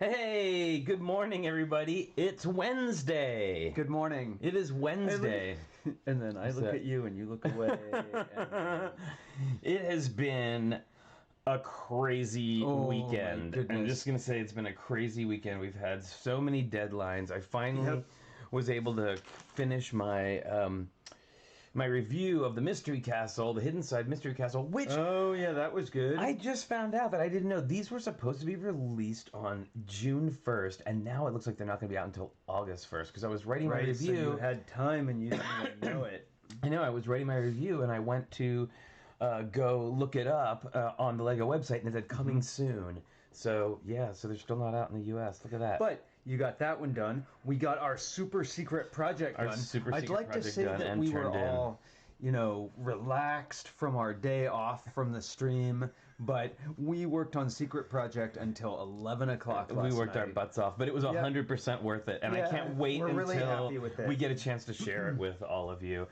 Hey, good morning, everybody. It's Wednesday. Good morning. It is Wednesday. And then I look at you and you look away. It has been a crazy weekend. I'm just going to say it's been a crazy weekend. We've had so many deadlines. I finally was able to finish my my review of the Mystery Castle, the Hidden Side Mystery Castle, which... Oh, yeah, that was good. I just found out that I didn't know. These were supposed to be released on June 1st, and now it looks like they're not going to be out until August 1st, because I was writing my review. So you had time and you didn't even know it. I know, I was writing my review, and I went to go look it up on the LEGO website, and it said coming soon. So, yeah, so they're still not out in the U.S. Look at that. But... you got that one done. We got our super secret project done. I'd like to say that we were all, you know, relaxed from our day off from the stream, but we worked on secret project until 11 o'clock last night. We worked our butts off, but it was 100% worth it, and I can't wait until we get a chance to share it with all of you.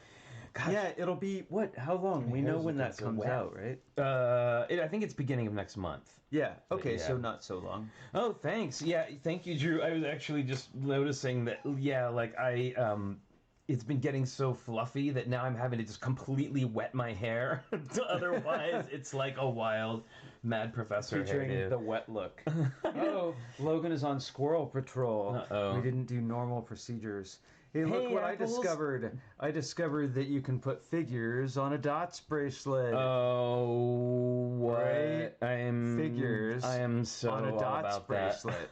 Gosh. Yeah, it'll be, what, how long? We know when that comes out, right? I think it's beginning of next month. Yeah, okay, so not so long. Oh, thanks. Yeah, thank you, Drew. I was actually just noticing that, yeah, like, it's been getting so fluffy that now I'm having to just completely wet my hair. Otherwise, it's like a wild, mad professor featuring the wet look. Oh, Logan is on squirrel patrol. Uh-oh. We didn't do normal procedures. Hey, look what Apples. I discovered. I discovered that you can put figures on a dots bracelet. Oh, what? Right? Figures I am so on a dots about bracelet.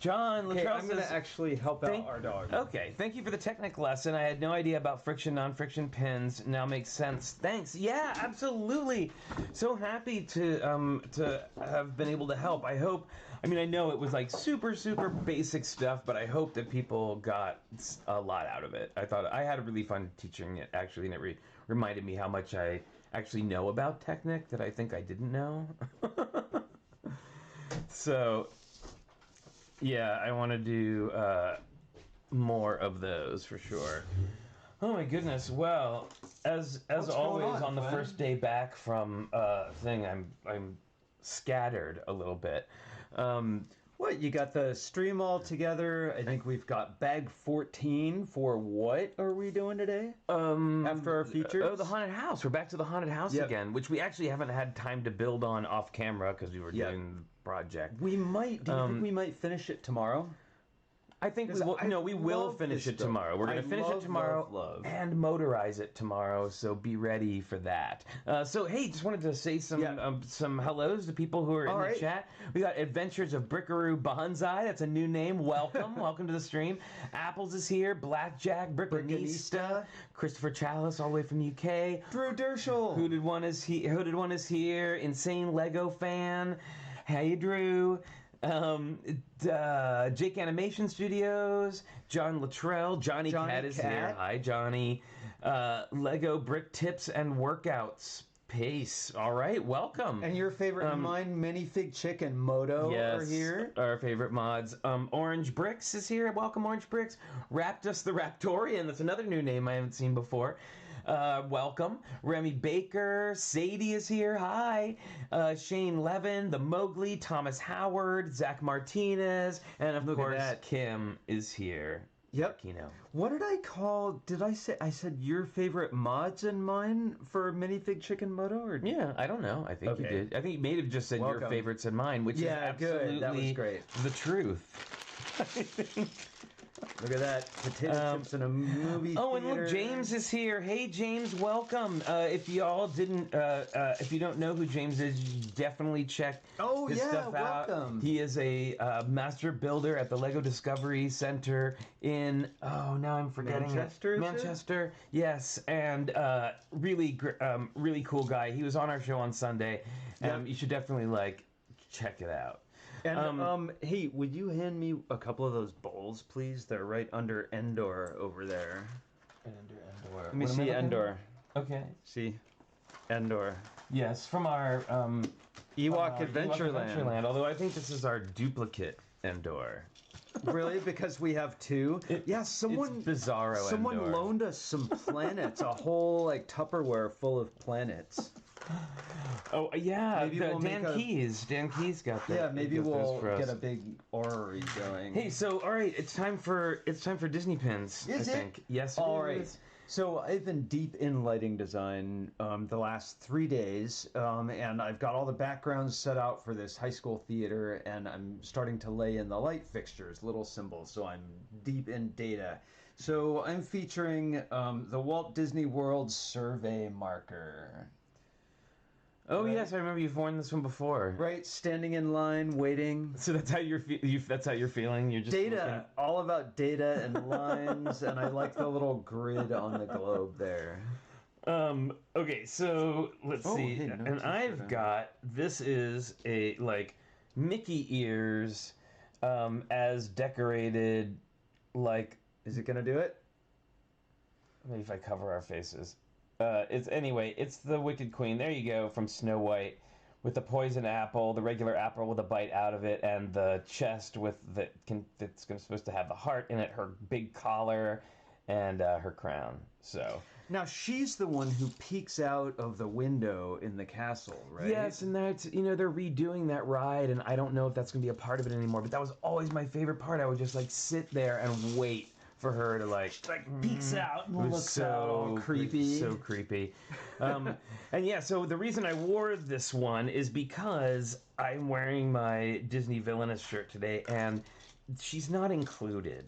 John Luttrell I'm going to actually help out our dog. Okay, thank you for the Technic lesson. I had no idea about friction, non-friction pins. Now makes sense. Thanks. Yeah, absolutely. So happy to have been able to help. I hope. I mean, I know it was like super basic stuff, but I hope that people got a lot out of it. I thought I had a really fun teaching it actually, and it reminded me how much I actually know about Technic that I think I didn't know. So. Yeah, I want to do more of those for sure. Oh my goodness! Well, as always on the first day back from thing, I'm scattered a little bit. What, you got the stream all together? I think we've got bag 14 for what are we doing today? After our features? Oh, the haunted house. We're back to the haunted house again, which we actually haven't had time to build on off camera because we were doing the project. We might. Do you think we might finish it tomorrow? I think we will finish it tomorrow. We're going to finish it tomorrow and motorize it tomorrow, so be ready for that. So, hey, just wanted to say some hellos to people who are in the chat. We got Adventures of Brickaroo Bonsai. That's a new name. Welcome. Welcome to the stream. Apples is here. Blackjack, Brickanista. Christopher Chalice, all the way from UK. Drew Dershel. Hooded One is here. Insane Lego Fan. Hey, Drew. Jake Animation Studios, John Luttrell, Johnny Cat is here. Hi, Johnny. Lego Brick Tips and Workouts. Pace. All right, welcome. And your favorite mine, Minifig Chick and Moto are here. Our favorite mods. Orange Bricks is here. Welcome, Orange Bricks. Raptus the Raptorian. That's another new name I haven't seen before. Welcome. Remy Baker. Sadie is here. Hi. Shane Levin, the Mowgli, Thomas Howard, Zach Martinez, and of course Kim is here. Yep. Kino. What did I call? Did I say? I said your favorite mods and mine for Minifig Chicken Moto? Or? Yeah, I don't know. I think you did. I think you may have just said your favorites and mine, which is absolutely good. That was great. The truth. I think. Look at that. Potato chips in a movie theater. And look, James is here. Hey, James, welcome. If y'all didn't, if you don't know who James is, definitely check his stuff out. Welcome. He is a master builder at the Lego Discovery Center in, now I'm forgetting Manchester, yes, and really cool guy. He was on our show on Sunday. You should definitely, check it out. And hey, would you hand me a couple of those bowls, please? They're right under Endor over there. Under Endor. Let me see Endor. Okay. See, Endor. Yes, from our Ewok Adventureland. Although I think this is our duplicate Endor. Really? Because we have two? Someone Bizarro. Someone Endor. Loaned us some planets, a whole Tupperware full of planets. Oh yeah, Dan Keyes got that. Yeah, maybe we'll get a big orrery going. Hey, so all right, it's time for Disney pins. I think. Yes. All right. So I've been deep in lighting design the last 3 days, and I've got all the backgrounds set out for this high school theater, and I'm starting to lay in the light fixtures, little symbols. So I'm deep in data. So I'm featuring the Walt Disney World Survey Marker. Oh right. Yes, I remember you've worn this one before. Right, standing in line, waiting. So that's how that's how you're feeling. You're just data, all about data and lines, and I like the little grid on the globe there. Okay, so let's see. Hey, no, and I've got this is a Mickey ears, as decorated like. Is it gonna do it? Maybe if I cover our faces. It's the Wicked Queen. There you go, from Snow White, with the poison apple, the regular apple with a bite out of it, and the chest that's supposed to have the heart in it, her big collar, and her crown. So now she's the one who peeks out of the window in the castle, right? Yes, and that's they're redoing that ride, and I don't know if that's gonna be a part of it anymore. But that was always my favorite part. I would just sit there and wait for her to peeks out and looks out all creepy. So creepy. And yeah, so the reason I wore this one is because I'm wearing my Disney Villainous shirt today, and she's not included.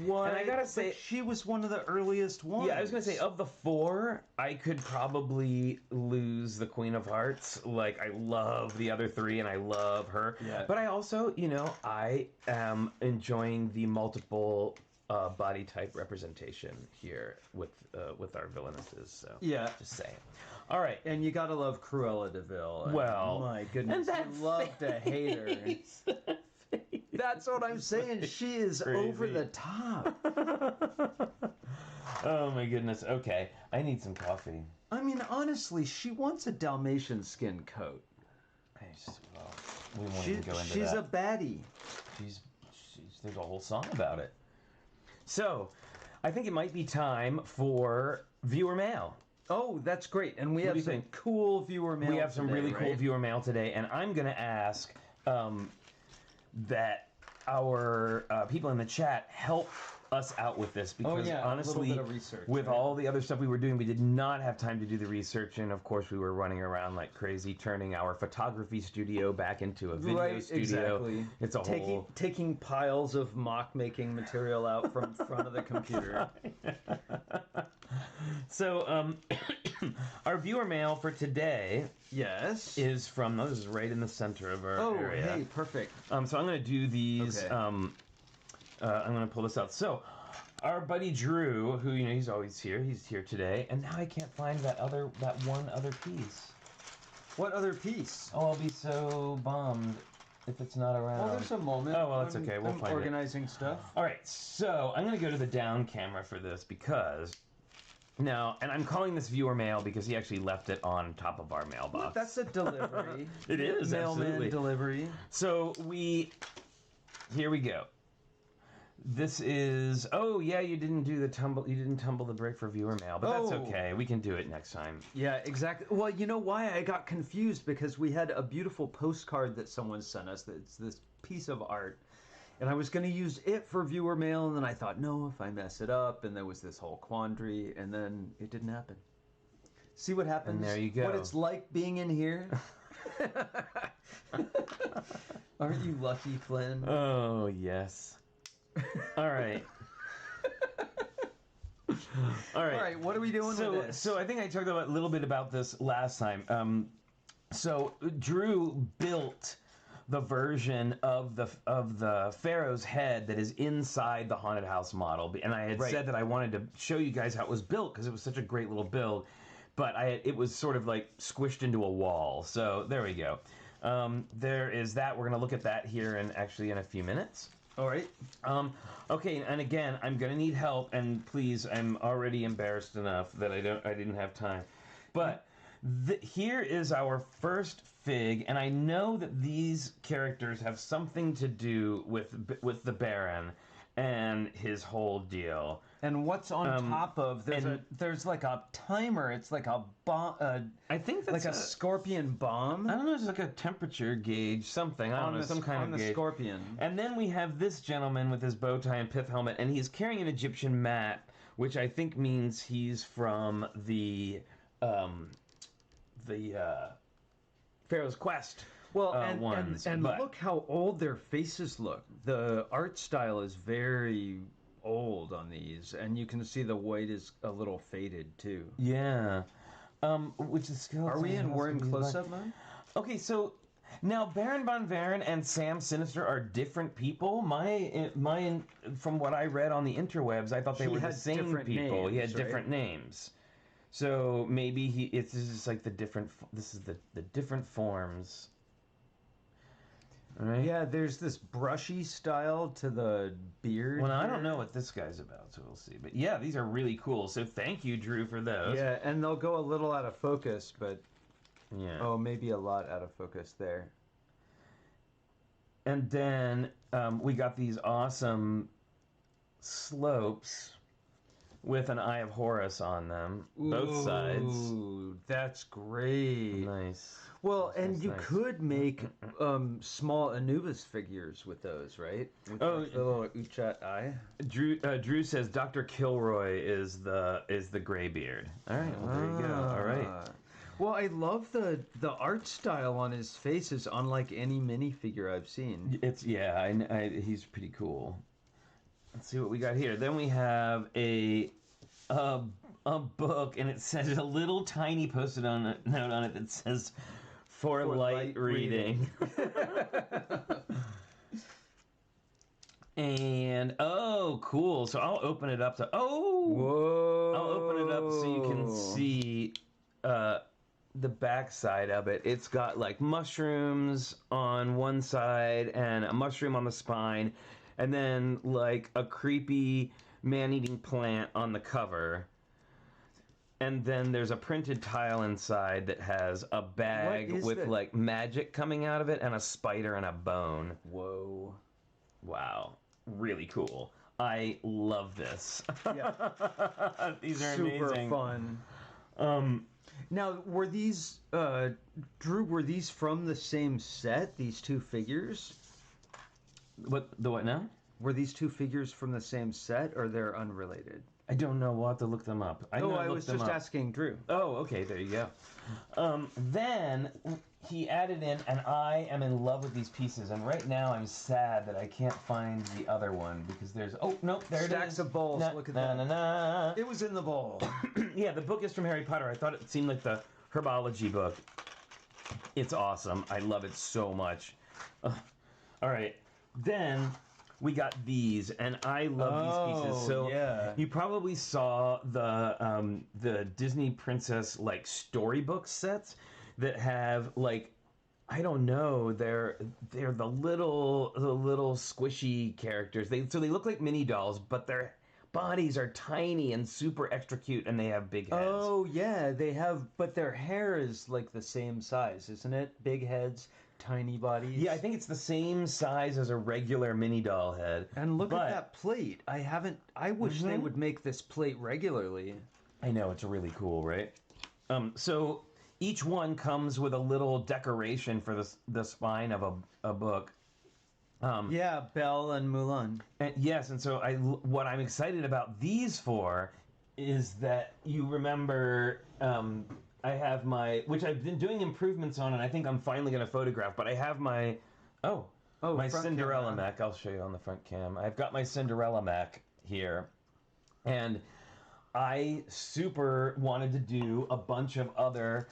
What? And I gotta say, she was one of the earliest ones. Yeah, I was gonna say, of the four, I could probably lose the Queen of Hearts. I love the other three, and I love her. Yeah. But I also, I am enjoying the multiple body type representation here with our villainesses. So yeah, just saying. All right, and you gotta love Cruella de Vil. Well, my goodness, I love to hate her. That's what I'm saying. She is crazy. Over the top. Oh my goodness. Okay, I need some coffee. I mean, honestly, she wants a Dalmatian skin coat. We won't even go into that. She's a baddie. There's a whole song about it. So, I think it might be time for viewer mail. Oh, that's great. And we have some cool viewer mail. We have some really cool viewer mail today, and I'm going to ask that our people in the chat help us out with this, because honestly, a little bit of research, with all the other stuff we were doing, we did not have time to do the research, and of course we were running around like crazy, turning our photography studio back into a video studio. Exactly. It's a taking piles of mock making material out from front of the computer. So our viewer mail for today is from, this is right in the center of our area. Oh, hey, perfect. So I'm going to do these, okay. I'm going to pull this out. So our buddy Drew, who, he's always here, he's here today, and now I can't find that one other piece. What other piece? Oh, I'll be so bummed if it's not around. Well, there's a moment. Oh, well, that's okay. We'll find it. Organizing stuff. All right, so I'm going to go to the down camera for this because... Now, and I'm calling this viewer mail because he actually left it on top of our mailbox. Well, that's a delivery. It is, mailman absolutely. Delivery. So here we go. This is, you didn't tumble the brick for viewer mail, but that's okay. We can do it next time. Yeah, exactly. Well, you know why I got confused? Because we had a beautiful postcard that someone sent us that's this piece of art. And I was going to use it for viewer mail, and then I thought, no, if I mess it up, and there was this whole quandary, and then it didn't happen. See what happens? And there you go. What it's like being in here? Aren't you lucky, Flynn? Oh, yes. All right. All right, what are we doing with this? So I think I talked a little bit about this last time. So Drew built the version of the Pharaoh's Head that is inside the haunted house model, and I had said that I wanted to show you guys how it was built because it was such a great little build, but it was sort of like squished into a wall. So there we go. There is that. We're gonna look at that here in a few minutes. All right. Okay, and again, I'm gonna need help, and please, I'm already embarrassed enough that I didn't have time, but. Here is our first fig, and I know that these characters have something to do with the Baron, and his whole deal. And what's on top of there's like a timer. It's like a bomb. I think that's like a scorpion bomb. I don't know. It's like a temperature gauge, something. I don't know, some kind of on the gauge. Scorpion. And then we have this gentleman with his bow tie and pith helmet, and he's carrying an Egyptian mat, which I think means he's from the Pharaoh's Quest. Well, and look how old their faces look. The art style is very old on these, and you can see the white is a little faded too. Yeah. Which is skeleton. Are we in Warren close-up mode? Okay, so now Baron von Varen and Sam Sinister are different people. Mine, from what I read on the interwebs, I thought they were the same people. Names, he had different names. So maybe this is like the different. This is the different forms. Right. Yeah, there's this brushy style to the beard. Well, I don't know what this guy's about, so we'll see. But yeah, these are really cool. So thank you, Drew, for those. Yeah, and they'll go a little out of focus, but maybe a lot out of focus there. And then we got these awesome slopes with an Eye of Horus on them, both sides. Ooh, that's great. Nice. Well, and you could make small Anubis figures with those, right? With the little Uchat eye. Drew says Dr. Kilroy is the Graybeard. All right, well, there you go. All right. Well, I love the art style on his face is unlike any minifigure I've seen. He's pretty cool. Let's see what we got here. Then we have a book, and it says a little tiny post-it note on it that says for light reading. And cool. So I'll open it up whoa! I'll open it up so you can see the back side of it. It's got like mushrooms on one side and a mushroom on the spine, and then like a creepy man-eating plant on the cover. And then there's a printed tile inside that has a bag with like magic coming out of it and a spider and a bone. Whoa. Wow. Really cool. I love this. Yeah. These are super amazing. Fun. Now, were these, Drew, were these from the same set, these two figures? What now? Were these two figures from the same set, or they're unrelated? I don't know. We'll have to look them up. I was just asking Drew. Oh, okay. There you go. Then he added in, and I am in love with these pieces. And right now I'm sad that I can't find the other one because there's... Oh, no, there it is. Stacks of bowls. Look at that. It was in the bowl. Yeah, the book is from Harry Potter. I thought it seemed like the herbology book. It's awesome. I love it so much. All right. Then... we got these, and I love these pieces. So you probably saw the Disney Princess like Storybook sets that have like, I don't know, they're the little squishy characters. They look like mini dolls, but their bodies are tiny and super extra cute, and they have big heads. Oh yeah, they have, but their hair is like the same size, isn't it? Big heads. Tiny bodies. Yeah, I think it's the same size as a regular mini doll head. And look at that plate. I wish they would make this plate regularly. I know, it's really cool, right? So each one comes with a little decoration for the spine of a book. Yeah, Belle and Mulan. And yes, and so what I'm excited about these for is that you remember... I have which I've been doing improvements on, and I think I'm finally going to photograph, but I have my Cinderella mech. I'll show you on the front cam. I've got my Cinderella mech here, and I super wanted to do a bunch of other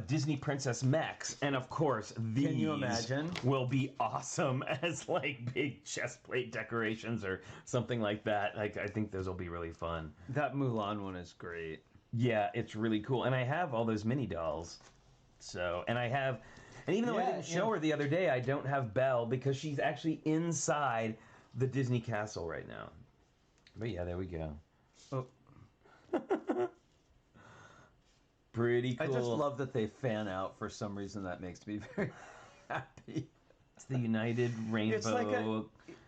Disney Princess mechs, and of course, these Can you imagine? Will be awesome as like big chest plate decorations or something like that. Like, I think those will be really fun. That Mulan one is great. Yeah, it's really cool. And I have all those mini dolls. So, and even though I didn't show her the other day, I don't have Belle because she's actually inside the Disney castle right now. But yeah, there we go. Oh. Pretty cool. I just love that they fan out. For some reason, that makes me very happy. It's the United Rainbow.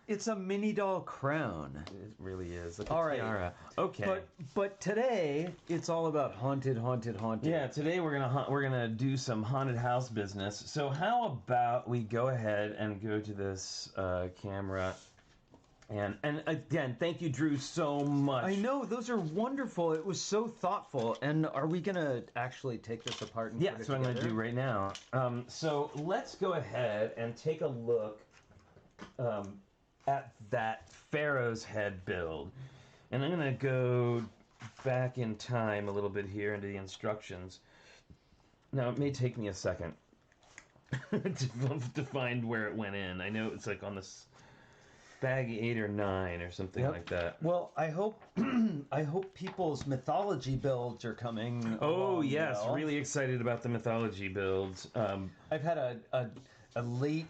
It's a mini doll crown. It really is. Like all a right. tiara. Okay. But today it's all about haunted. Yeah, today we're gonna do some haunted house business. So how about we go ahead and go to this camera. And again, thank you, Drew, so much. I know, those are wonderful. It was so thoughtful. And are we going to actually take this apart and put it that's what together? I'm going to do right now. So let's go ahead and take a look at that Pharaohs Head build. And I'm going to go back in time a little bit here into the instructions. Now, it may take me a second to find where it went in. I know it's like on this... bag 8 or 9 or something like that. Well, I hope people's mythology builds are coming. Oh yes, really excited about the mythology builds. I've had a late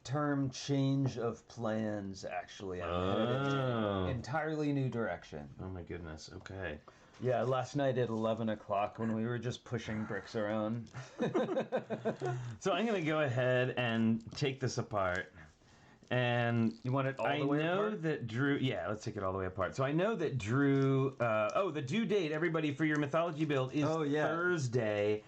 term change of plans. Actually, I'm headed in an entirely new direction. Oh my goodness. Okay. Yeah, last night at 11 o'clock when we were just pushing bricks around. So I'm gonna go ahead and take this apart. And you want it all the way apart? I know that Drew... Yeah, let's take it all the way apart. So I know that Drew... the due date, everybody, for your mythology build is Thursday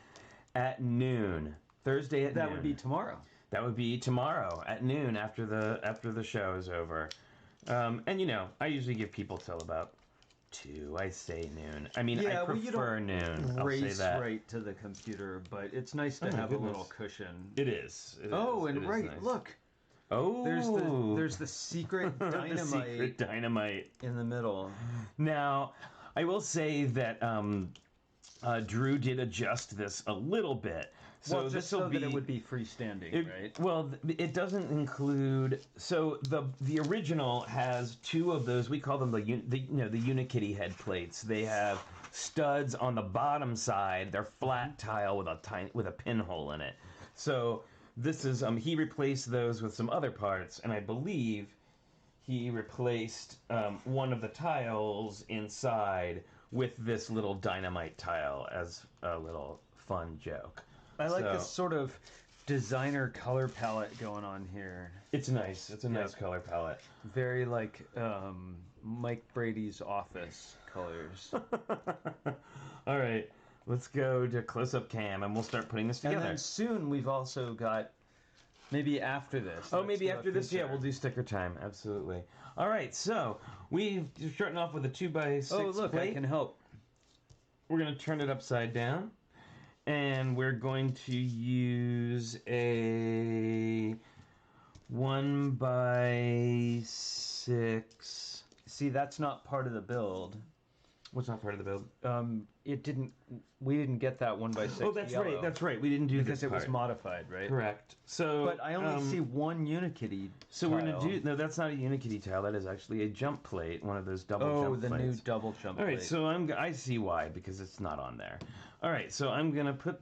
at noon. Thursday at noon. That would be tomorrow. That would be tomorrow at noon after the show is over. And, you know, I usually give people till about 2. I say noon. I mean, I prefer noon. I'll say that. Right to the computer, but it's nice to have a little cushion. It is. It is nice. Look. Oh, there's the secret dynamite. The secret dynamite in the middle. Now, I will say that Drew did adjust this a little bit. So well, this will be that it would be freestanding, right? Well, it doesn't include. So the original has 2 of those. We call them the Unikitty head plates. They have studs on the bottom side. They're flat tile with a pinhole in it. So. This is, he replaced those with some other parts, and I believe he replaced one of the tiles inside with this little dynamite tile as a little fun joke. I like this sort of designer color palette going on here. It's nice. It's a nice color palette. Very like Mike Brady's Office colors. All right. Let's go to close-up cam, and we'll start putting this together. And then soon we've also got, maybe after this. Oh, maybe after this, we'll do sticker time. Absolutely. All right, so we're starting off with a 2x6 Oh, look, plate. I can help. We're going to turn it upside down, and we're going to use a 1x6. See, that's not part of the build. What's not part of the build? We didn't get that 1x6. Oh, that's yellow right. That's right. We didn't do because this it was modified, right? Correct. So, but I only see one Unikitty. So we're gonna do that's not a Unikitty tile. That is actually a jump plate, one of those double jump plates. Oh, the new double jump plate. All right. So I see why, because it's not on there. All right. So I'm gonna put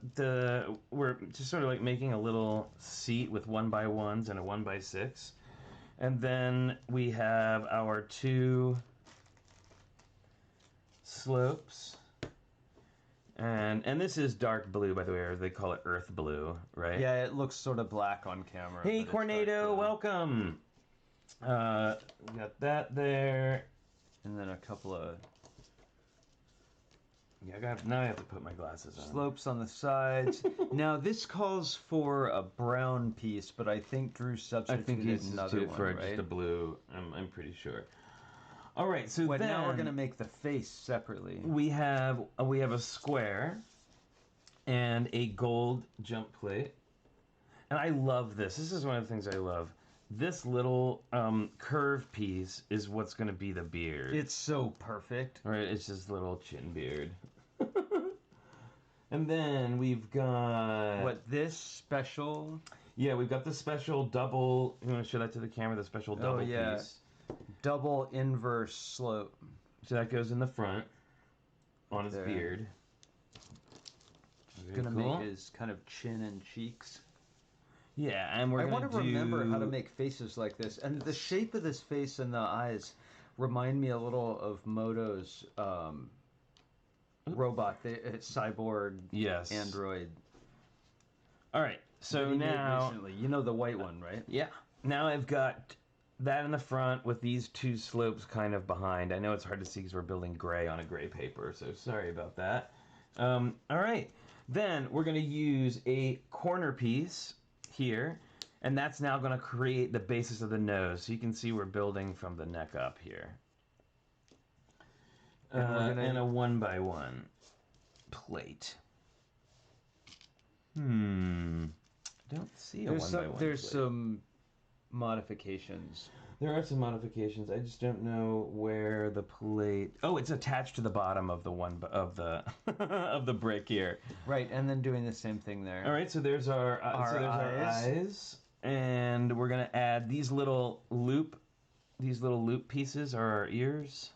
we're just sort of like making a little seat with 1x1s and a 1x6, and then we have our 2 slopes, and this is dark blue, by the way, or they call it earth blue, right? Yeah, it looks sort of black on camera. Hey, Cornado, welcome. We got that there, and then a couple of. Yeah, now I have to put my glasses on. Slopes on the sides. Now this calls for a brown piece, but I think Drew substituted another one, for right? just a blue. I'm pretty sure. All right, so then now we're gonna make the face separately. We have a square and a gold jump plate, and I love this. This is one of the things I love. This little curved piece is what's gonna be the beard. It's so perfect. Right, it's just a little chin beard. And then we've got this special? Yeah, we've got the special double. You want to show that to the camera? The special double piece. Double inverse slope. So that goes in the front on his beard. Gonna make his kind of chin and cheeks. Yeah, and I want to remember how to make faces like this. And the shape of this face and the eyes remind me a little of Moto's robot, cyborg android. All right, so now recently. You know the white one, right? Yeah. Now I've got that in the front with these two slopes kind of behind. I know it's hard to see because we're building gray on a gray paper, so sorry about that. All right, then we're going to use a corner piece here, and that's now going to create the basis of the nose. So you can see we're building from the neck up here. And a 1x1 plate. I don't see a 1x1 There's plate. some modifications. There are some modifications. I just don't know where the plate. Oh, it's attached to the bottom of the of the brick here. Right, and then doing the same thing there. All right, so there's our eyes, and we're gonna add these little loop pieces are our ears,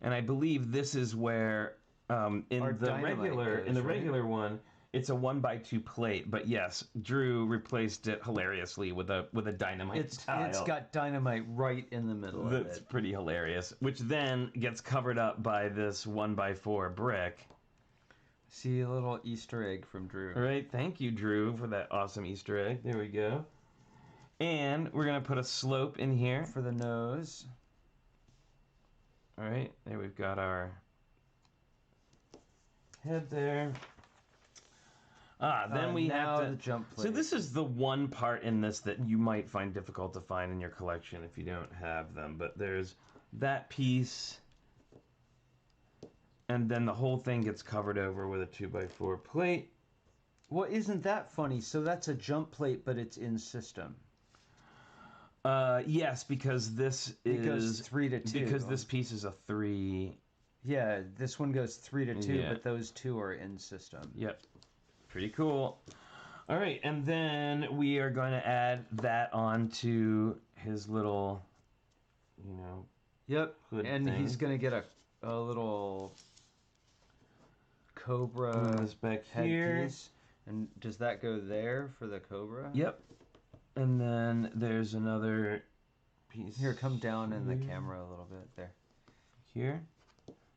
and I believe this is where in the regular one. It's a 1x2 plate, but yes, Drew replaced it hilariously with a dynamite tile. It's got dynamite right in the middle of it. That's pretty hilarious, which then gets covered up by this 1x4 brick. See a little Easter egg from Drew. All right, thank you, Drew, for that awesome Easter egg. There we go. And we're going to put a slope in here. For the nose. All right, there we've got our head there. Then we have to jump plate. So this is the one part in this that you might find difficult to find in your collection if you don't have them. But there's that piece, and then the whole thing gets covered over with a 2x4 plate. Well, isn't that funny? So that's a jump plate, but it's in system. Yes, because this is 3 to 2. Because this piece is a 3. Yeah, this one goes 3 to 2, but those two are in system. Yep. Pretty cool. All right, and then we are going to add that onto his little, Yep, hood and thing. he's going to get a little cobra this back here. piece. And does that go there for the cobra? Yep. And then there's another piece. Here, come down in the camera a little bit there. Here.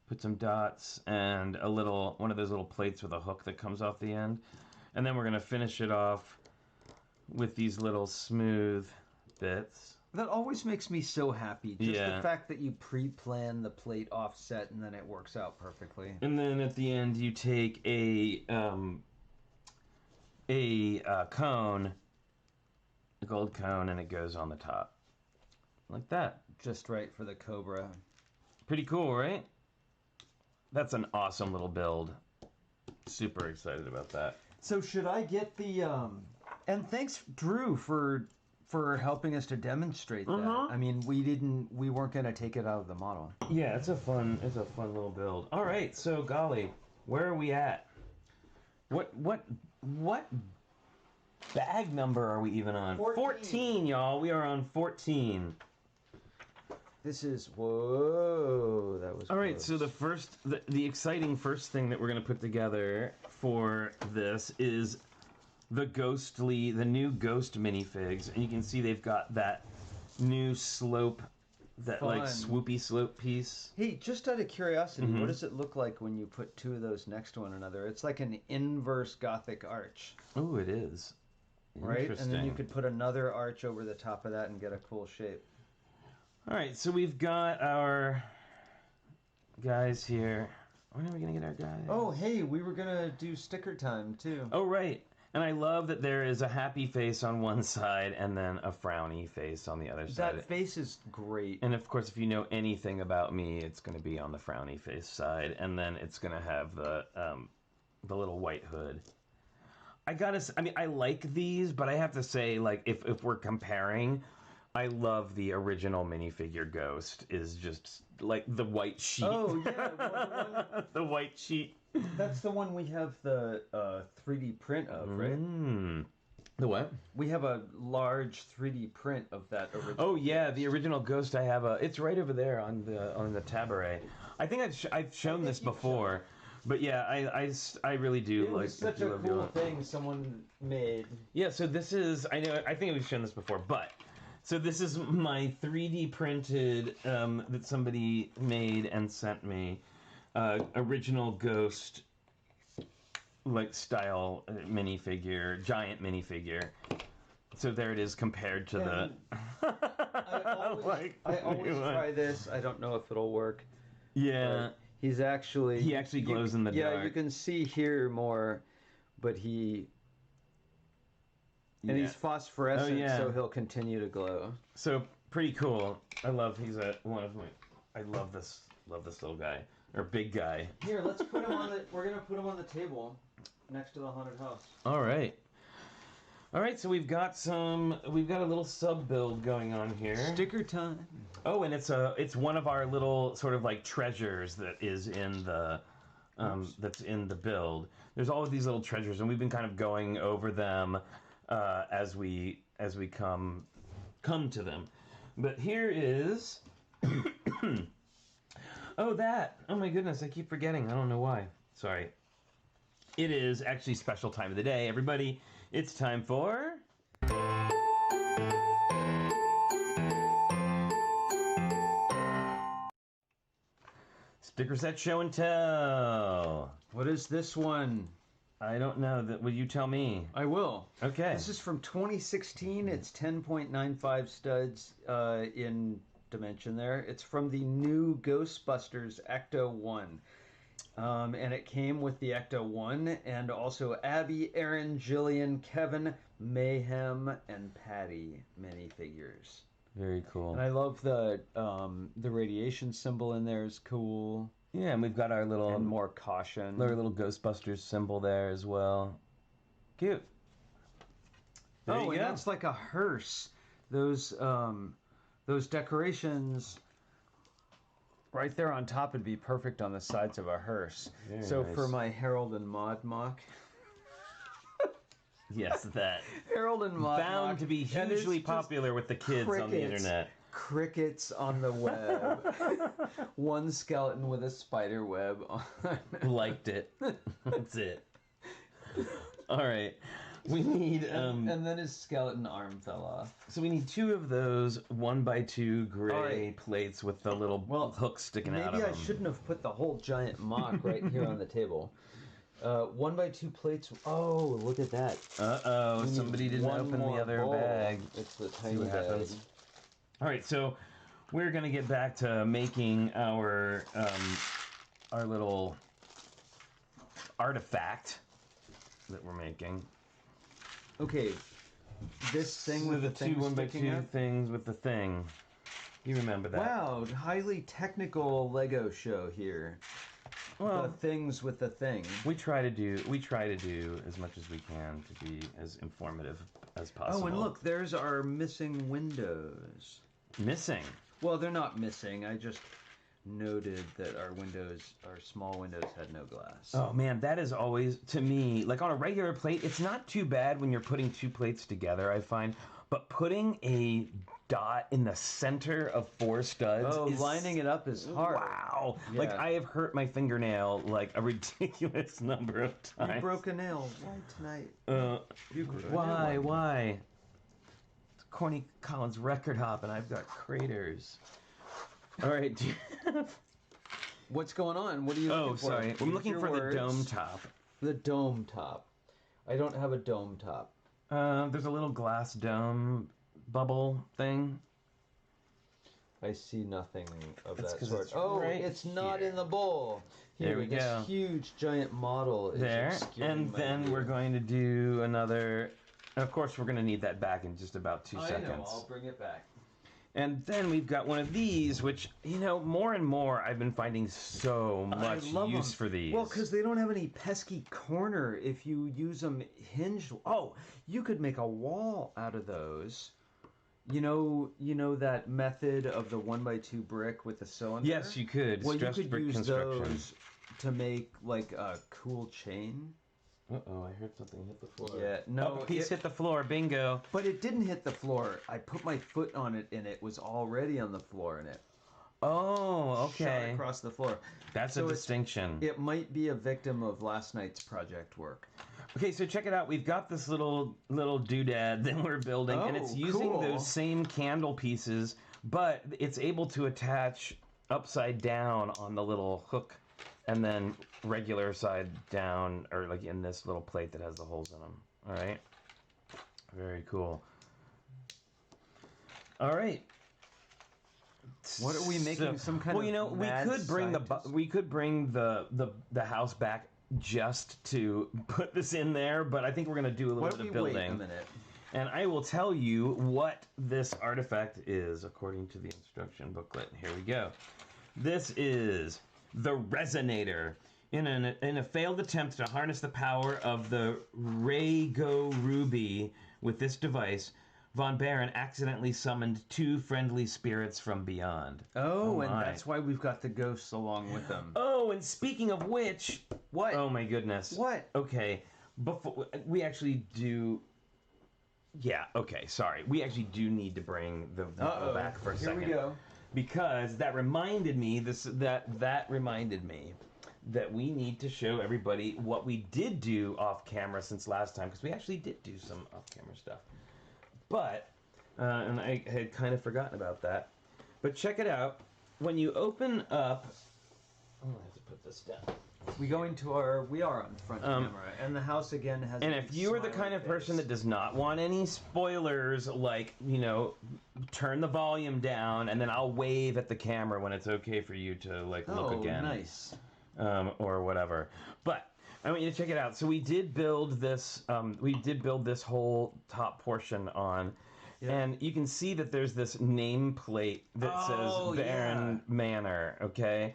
Put some dots and one of those little plates with a hook that comes off the end. And then we're going to finish it off with these little smooth bits. That always makes me so happy. Just Yeah. the fact that you pre-plan the plate offset and then it works out perfectly. And then at the end you take a cone, a gold cone, and it goes on the top. Like that. Just right for the cobra. Pretty cool, right? That's an awesome little build. Super excited about that. So should I get the and thanks Drew for helping us to demonstrate that. I mean, we weren't going to take it out of the model. Yeah, it's a fun little build. All right, so golly, where are we at? What bag number are we even on? 14, y'all. We are on 14. This is whoa. That was all right. So the exciting first thing that we're gonna put together for this is the new Ghost minifigs, and you can see they've got that new slope, that like swoopy slope piece. Hey, just out of curiosity, what does it look like when you put two of those next to one another? It's like an inverse Gothic arch. Oh, it is. Right, and then you could put another arch over the top of that and get a cool shape. All right, so we've got our guys here. When are we going to get our guys? Oh, hey, we were going to do sticker time, too. Oh, right. And I love that there is a happy face on one side and then a frowny face on the other side. That face is great. And, of course, if you know anything about me, it's going to be on the frowny face side. And then it's going to have the little white hood. I like these, but I have to say, like, if we're comparing, I love the original minifigure Ghost is just like the white sheet. Oh, yeah. Well, the white sheet. That's the one we have the 3D print of, right? The what? We have a large 3D print of that original. Oh, yeah. The original Ghost, I have it's right over there on the tabouret. I think I've shown this before. But yeah, I really do like. It's such a cool thing someone made. Yeah, so this is I think we've shown this before, but so this is my 3D printed that somebody made and sent me original Ghost like style minifigure, giant minifigure. So there it is compared to the. I always try this. I don't know if it'll work. Yeah. He actually glows in the dark. Yeah, you can see here more, but he's phosphorescent, so he'll continue to glow. So pretty cool. I love I love this little guy or big guy. Here, let's put him we're gonna put him on the table next to the haunted house. All right. All right, so we've got a little sub build going on here. Sticker time. Oh, and it's one of our little sort of like treasures that is in the that's in the build. There's all of these little treasures, and we've been kind of going over them as we come to them. But here is oh my goodness, I keep forgetting. I don't know why. Sorry. It is actually special time of the day, everybody. It's time for Sticker Set Show and Tell. What is this one? I don't know. Will you tell me? I will. Okay. This is from 2016. It's 10.95 studs in dimension there. It's from the new Ghostbusters Ecto 1. And it came with the Ecto 1 and also Abby, Aaron, Jillian, Kevin, Mayhem, and Patty minifigures. Very cool. And I love the radiation symbol in there is cool. Yeah, and we've got our little... And more caution. Our little Ghostbusters symbol there as well. Cute. And that's like a hearse. Those decorations... Right there on top would be perfect on the sides of a hearse. Very nice. For my Harold and Maude mock. Yes, that. Harold and Maude bound mock, to be hugely popular with the kids on the internet. Crickets on the web. One skeleton with a spider web on. Liked it. That's it. All right. We need and then his skeleton arm fell off. So we need 2 of those 1x2 gray plates with the little hooks sticking out of them. Maybe I shouldn't have put the whole giant mock right here on the table. 1x2 plates. Oh, look at that. Uh-oh, somebody didn't open the other bag. It's the tiny bag. All right, so we're gonna get back to making our little artifact that we're making. Okay, this thing with the 2 1x2 things with the thing. You remember that? Wow, highly technical Lego show here. Well, the things with the thing. We try to do as much as we can to be as informative as possible. Oh, and look, there's our missing windows. Missing? Well, they're not missing. I just noted that our small windows had no glass. Oh man, that is always, to me, like on a regular plate, it's not too bad when you're putting 2 plates together, I find, but putting a dot in the center of 4 studs lining it up is hard. Wow. Yeah. Like I have hurt my fingernail like a ridiculous number of times. You broke a nail. Why tonight? Why? It's Corny Collins record hop and I've got craters. All right. What's going on? What are you looking for? Oh, sorry. I'm looking for the dome top. The dome top. I don't have a dome top. There's a little glass dome bubble thing. I see nothing of that sort. It's not here. In the bowl. Here, there we go. This huge giant model is there. And then we're going to do another. Of course, we're going to need that back in just about 2 seconds. I know. I'll bring it back. And then we've got one of these, which, more and more I've been finding so much use for these. Well, because they don't have any pesky corner if you use them hinged. Oh, you could make a wall out of those. You know that method of the 1x2 brick with the cylinder? Yes, you could. Well, you could use those to make like a cool chain. Uh-oh, I heard something hit the floor. Yeah, no. A piece hit the floor, bingo. But it didn't hit the floor. I put my foot on it and it was already on the floor and it Oh, okay. shot across the floor. That's a distinction. It might be a victim of last night's project work. Okay, so check it out. We've got this little doodad that we're building, and it's using those same candle pieces, but it's able to attach upside down on the little hook and then regular side down, or like in this little plate that has the holes in them. All right. Very cool. All right. What are we making? Some kind of we could bring the house back just to put this in there, but I think we're gonna do a little bit of building. Wait a minute. And I will tell you what this artifact is according to the instruction booklet. Here we go. This is the Resonator. In a failed attempt to harness the power of the Raygo Ruby with this device, Von Baron accidentally summoned 2 friendly spirits from beyond. Oh, and that's why we've got the ghosts along with them. Oh, and speaking of which... What? Oh, my goodness. What? Okay. Before we actually do... Yeah, okay, sorry. We actually do need to bring the video back for a second. Here we go. Because that reminded me, that reminded me that we need to show everybody what we did do off camera since last time, because we actually did do some off camera stuff. But, and I had kind of forgotten about that. But check it out. When you open up, oh, I have to put this down. We are on front camera, and the house again has. And if you are the kind of person that does not want any spoilers, like, you know, turn the volume down, and then I'll wave at the camera when it's okay for you to look again. Oh, nice. Or whatever. But I want you to check it out. So we did build this. We did build this whole top portion on. Yeah. And you can see that there's this nameplate that says Baron Manor. Okay.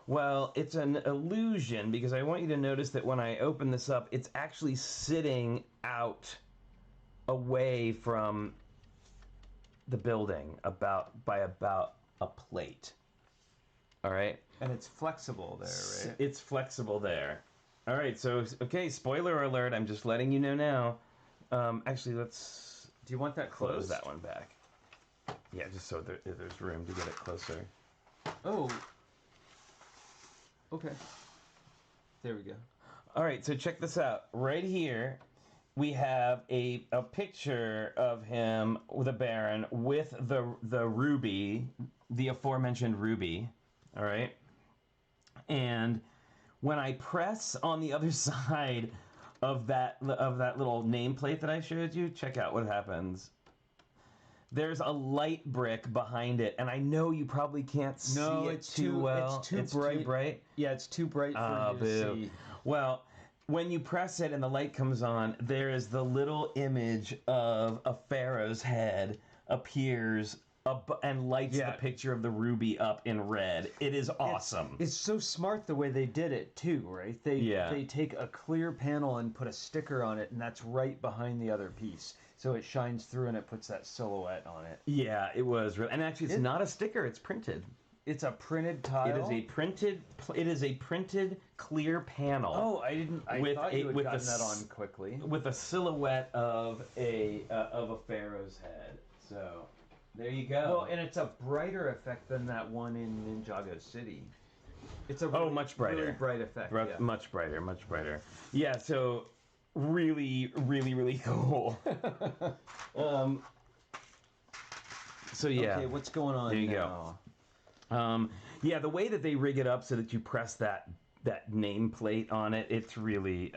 Well, it's an illusion because I want you to notice that when I open this up, it's actually sitting out away from the building by about a plate. All right? And it's flexible there, right? It's flexible there. All right, so, okay, spoiler alert. I'm just letting you know now. Actually, let's... Do you want that closed? Close that one back. Yeah, just so there's room to get it closer. Oh. Okay. There we go. All right, so check this out. Right here, we have a picture of him, the Baron, with the ruby, the aforementioned ruby. All right? And when I press on the other side of that little nameplate that I showed you, check out what happens. There's a light brick behind it, and I know you probably can't see it too well. It's too bright. Yeah, it's too bright for you to see. Well, when you press it and the light comes on, there is the little image of a Pharaoh's head appears and lights the picture of the ruby up in red. It is awesome. It's so smart the way they did it too, right? They take a clear panel and put a sticker on it, and that's right behind the other piece. So it shines through and it puts that silhouette on it. Yeah, it was real. And actually, it's not a sticker, it's printed. It's a printed tile? It is a printed clear panel. Oh, I thought you had gotten that on quickly. With a silhouette of a Pharaoh's head. So, there you go. Well, and it's a brighter effect than that one in Ninjago City. It's a much brighter. Really bright effect. Much brighter, much brighter. Yeah, so really, really, really cool. So yeah. Okay, what's going on there you now? Go. Yeah, the way that they rig it up so that you press that nameplate on it, it's really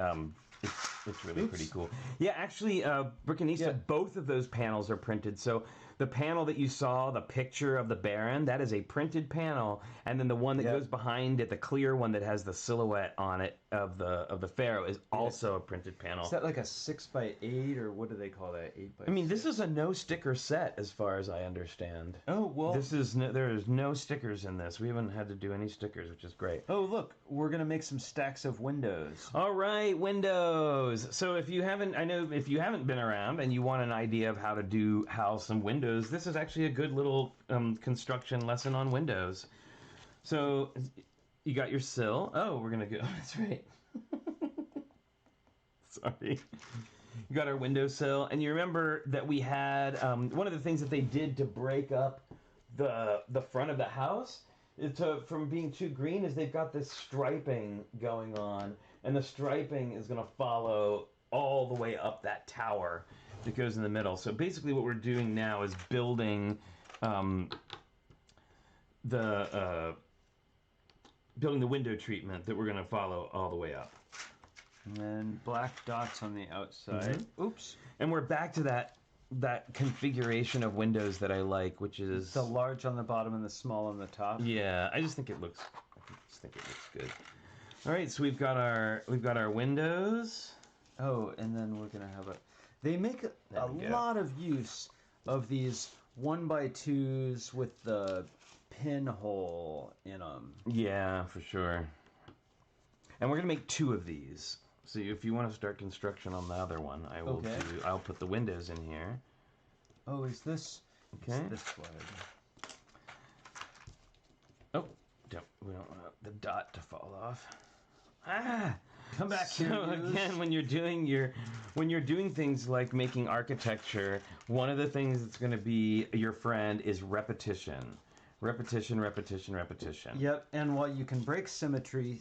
it's really pretty cool. Yeah, actually, Brickanista, both of those panels are printed. So the panel that you saw, the picture of the Baron, that is a printed panel, and then the one that goes behind it, the clear one that has the silhouette on it of the Pharaoh, is also a printed panel. Is that like a 6x8, or what do they call that? 8x6? I mean, this is a no sticker set, as far as I understand. Oh well, there is no stickers in this. We haven't had to do any stickers, which is great. Oh look, we're gonna make some stacks of windows. All right, windows. So if you haven't been around and you want an idea of how to do some windows, this is actually a good little construction lesson on windows. So you got your sill. Oh, we're gonna go. That's right. Sorry. You got our windowsill, and you remember that we had one of the things that they did to break up the front of the house from being too green is they've got this striping going on, and the striping is going to follow all the way up that tower that goes in the middle. So basically what we're doing now is building building the window treatment that we're going to follow all the way up. And then black dots on the outside. Mm-hmm. Oops. And we're back to that that configuration of windows that I like, which is the large on the bottom and the small on the top. Yeah, I just think it looks good. All right, so we've got our windows. Oh, and then we're gonna have they make a lot of use of these 1x2s with the pinhole in them. Yeah, for sure. And we're gonna make 2 of these. So if you want to start construction on the other one, I'll put the windows in here. Oh, is this okay? Is this way? Oh, we don't want the dot to fall off. Come back so here. So again, when you're doing things like making architecture, one of the things that's going to be your friend is repetition. Repetition. Yep, and while you can break symmetry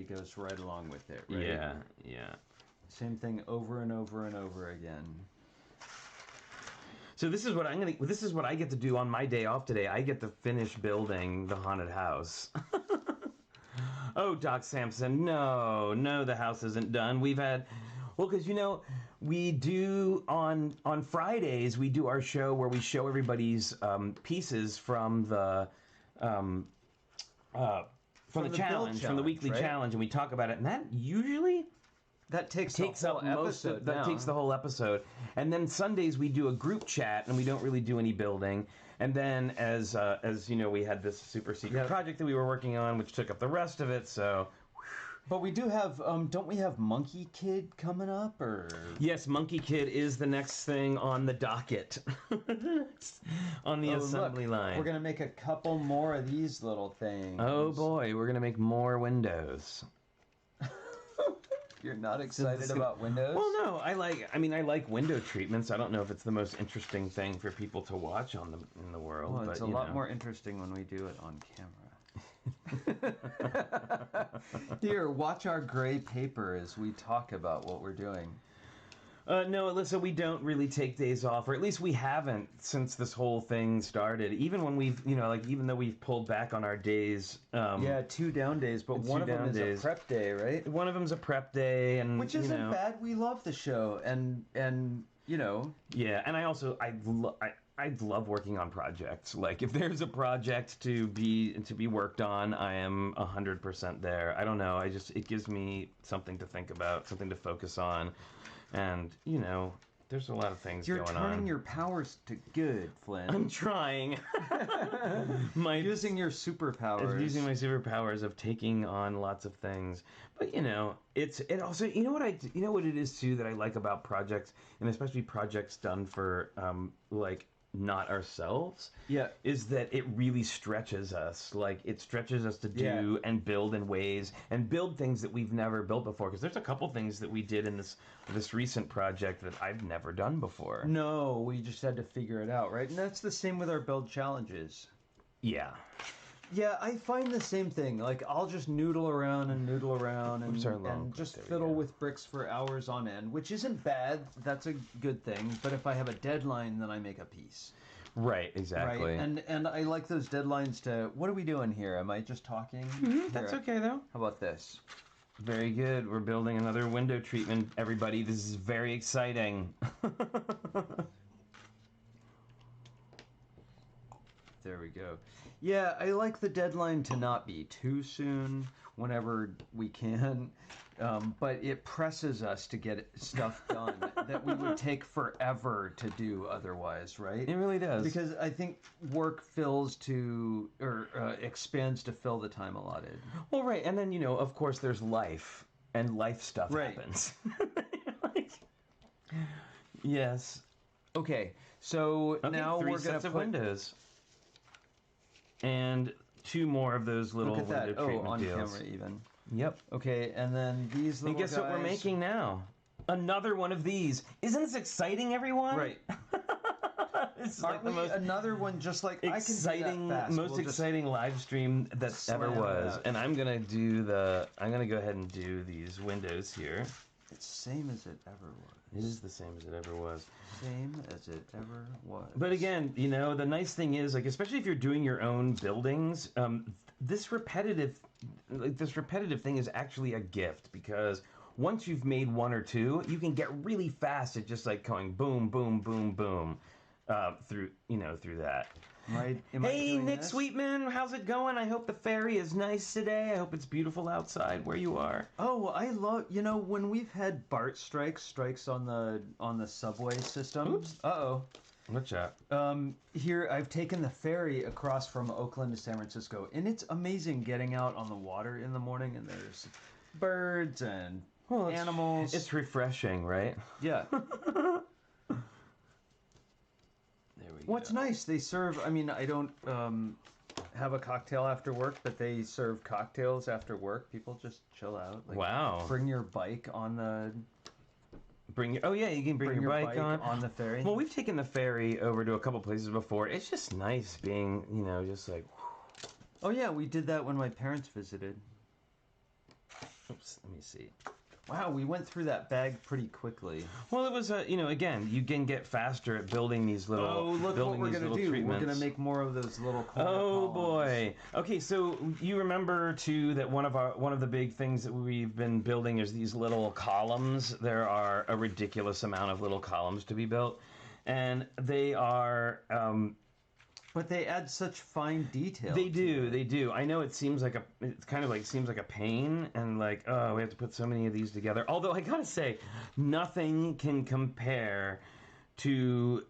goes right along with it, right? Yeah. Same thing over and over and over again. So this is what I get to do on my day off today. I get to finish building the haunted house. Oh, Doc Sampson, no, the house isn't done. Because we do on Fridays we do our show where we show everybody's pieces from the challenge, from the weekly challenge, and we talk about it. And that usually takes the whole episode. And then Sundays we do a group chat, and we don't really do any building. And then as we had this super secret project that we were working on, which took up the rest of it. So. But we do have, don't we have Monkey Kid coming up, or? Yes, Monkey Kid is the next thing on the docket. On the assembly line. We're going to make a couple more of these little things. Oh boy, we're going to make more windows. You're not excited about windows? Well, no, I like window treatments. I don't know if it's the most interesting thing for people to watch in the world. Well, it's a lot more interesting when we do it on camera. Here, watch our gray paper as we talk about what we're doing. No, Alyssa, we don't really take days off, or at least we haven't since this whole thing started. Even when we've, even though we've pulled back on our days. 2 down days, but one of them is a prep day, right? One of them's a prep day, and which isn't bad. We love the show, and Yeah, and I love working on projects. Like, if there's a project to be worked on, I am 100% there. I don't know. It gives me something to think about, something to focus on, and there's a lot of things going on. You're turning your powers to good, Flynn. I'm trying. Using your superpowers. Using my superpowers of taking on lots of things. But it also what it is too that I like about projects, and especially projects done for not ourselves, is that it really stretches us. Like, it stretches us to do and build in ways and build things that we've never built before. Because there's a couple things that we did in this recent project that I've never done before. No, we just had to figure it out, right? And that's the same with our build challenges. Yeah. Yeah, I find the same thing. Like, I'll just noodle around and just fiddle with bricks for hours on end, which isn't bad. That's a good thing. But if I have a deadline, then I make a piece. Right, exactly. Right? And I like those deadlines to... What are we doing here? Am I just talking? Mm-hmm, that's okay, though. How about this? Very good. We're building another window treatment, everybody. This is very exciting. There we go. Yeah, I like the deadline to not be too soon whenever we can, but it presses us to get stuff done that we would take forever to do otherwise, right? It really does. Because I think work expands to fill the time allotted. Well, right, and then, of course, there's life, and life stuff happens. Yes. Okay, so now we're going to put... windows. And 2 more of those little window treatment on deals. Camera even. Yep. Okay, and then these little guys... And guess what we're making now? Another one of these. Isn't this exciting, everyone? Right. It's like the most another one just like exciting, most exciting live stream that ever was. And I'm gonna go ahead and do these windows here. It's the same as it ever was. It is the same as it ever was. Same as it ever was. But again, the nice thing is, like, especially if you're doing your own buildings, this repetitive thing is actually a gift, because once you've made one or two, you can get really fast at just like going boom, boom, boom, boom through that. Hey, Nick Sweetman, how's it going? I hope the ferry is nice today. I hope it's beautiful outside where you are. Oh, I love, when we've had BART strikes on the subway system. Oops. Uh-oh. What's that? Here, I've taken the ferry across from Oakland to San Francisco, and it's amazing getting out on the water in the morning, and there's birds and animals. It's refreshing, right? Yeah. What's nice, they serve, I don't have a cocktail after work, but they serve cocktails after work. People just chill out. Wow. Bring your bike on the... you can bring your bike on the ferry. Well, we've taken the ferry over to a couple places before. It's just nice being, just like... Oh, yeah, we did that when my parents visited. Oops, let me see. Wow, we went through that bag pretty quickly. Well, it was, again, you can get faster at building these little treatments. Oh, look what we're going to do. We're going to make more of those little corner columns. Boy. Okay, so you remember, too, that one of the big things that we've been building is these little columns. There are a ridiculous amount of little columns to be built. And they are... But they add such fine detail. They do. I know it seems like seems like a pain, and like, oh, we have to put so many of these together. Although I gotta say, nothing can compare to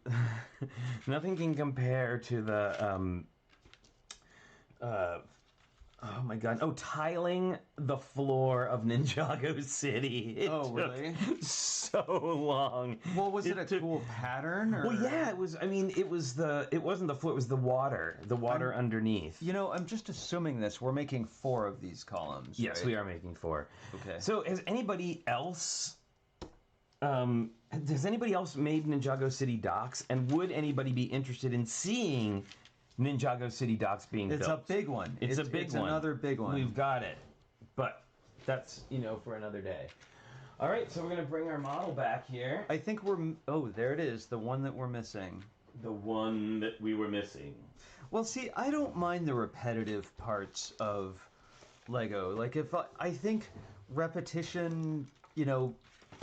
the oh my god! Oh, tiling the floor of Ninjago City. It took so long. Well, was it a cool pattern? Or? Well, yeah, it was. I mean, it wasn't the floor; it was the water underneath. I'm just assuming this. We're making 4 of these columns. Yes, right? we are making 4. Okay. So, has anybody else made Ninjago City docks? And would anybody be interested in seeing Ninjago City docks being built? It's a big one. It's a big one. It's another big one. We've got it. But that's, for another day. All right, so we're going to bring our model back here. I think there it is, the one that we're missing. The one that we were missing. Well, see, I don't mind the repetitive parts of Lego. Like, I think repetition,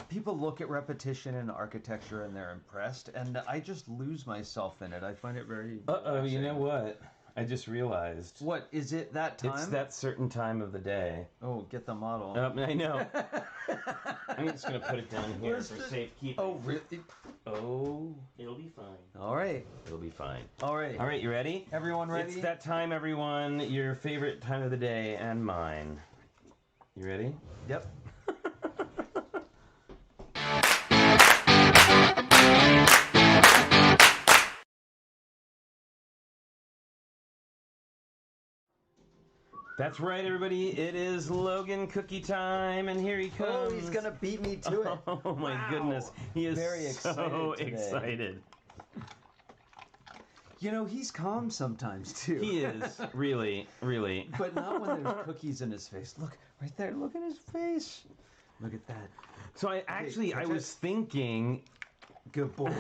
people look at repetition in architecture and they're impressed, and I just lose myself in it. I find it very relaxing. You know what? I just realized. What, is it that time? It's that certain time of the day. Oh, get the model. I know. I'm just going to put it down here for safekeeping. Oh, really? Oh, it'll be fine. All right. It'll be fine. All right. All right, you ready? Everyone ready? It's that time, everyone. Your favorite time of the day and mine. You ready? Yep. That's right, everybody. It is Logan cookie time, and here he comes. Oh, he's gonna beat me to it. Oh my goodness, he is very excited. He's calm sometimes too. He is really. But not when there's cookies in his face. Look right there. Look at his face. Look at that. So I was thinking. Good boy.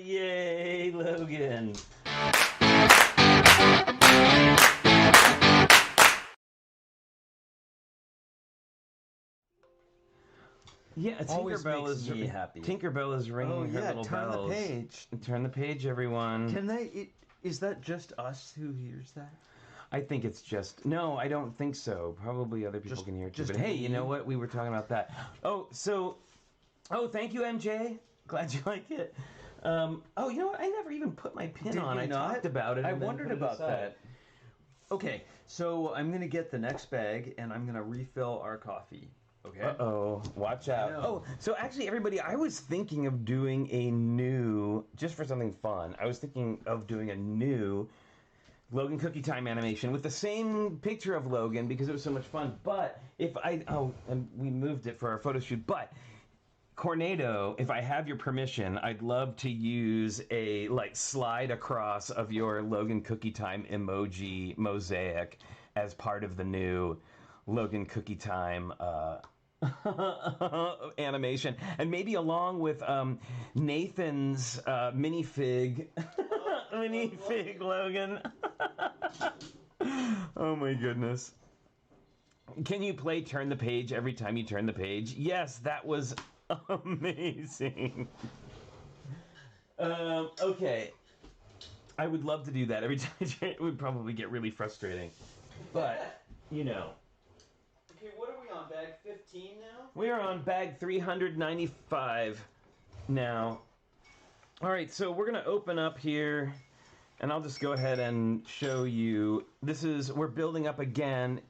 Yay, Logan. Yeah, Tinkerbell is happy. Tinkerbell is ringing her little turn bells. The page. Turn the page, everyone. Is that just us who hears that? I think it's just... No, I don't think so. Probably other people can hear it too. But hey, you know what? We were talking about that. Oh, thank you, MJ. Glad you like it. You know what? I never even put my pin on. I talked about it. I wondered about that. Okay, so I'm going to get the next bag, and I'm going to refill our coffee. Okay. Uh-oh. Watch out. Oh, so actually, everybody, I was thinking of doing a new, just for something fun, I was thinking of doing a new Logan Cookie Time animation with the same picture of Logan because it was so much fun. But and we moved it for our photo shoot. But, Cornado, if I have your permission, I'd love to use a, slide across of your Logan Cookie Time emoji mosaic as part of the new Logan Cookie Time animation, and maybe along with Nathan's minifig Logan. Oh my goodness. Can you play turn the page every time you turn the page? Yes, that was amazing. Okay. I would love to do that every time. It would probably get really frustrating. But, you know. Okay, what are we on? Bag 15 now? We are on bag 395 now. All right, so we're going to open up here, and I'll just go ahead and show you. We're building up again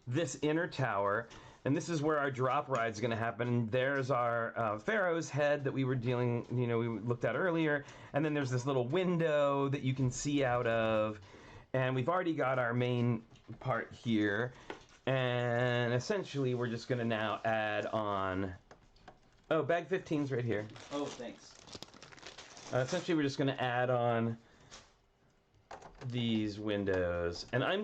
this inner tower, and this is where our drop ride is going to happen. There's our Pharaohs Head that we were we looked at earlier, and then there's this little window that you can see out of, and we've already got our main part here, and essentially we're just going to now add on. Oh, bag 15's right here. Oh, thanks. Essentially, we're just going to add on these windows, and I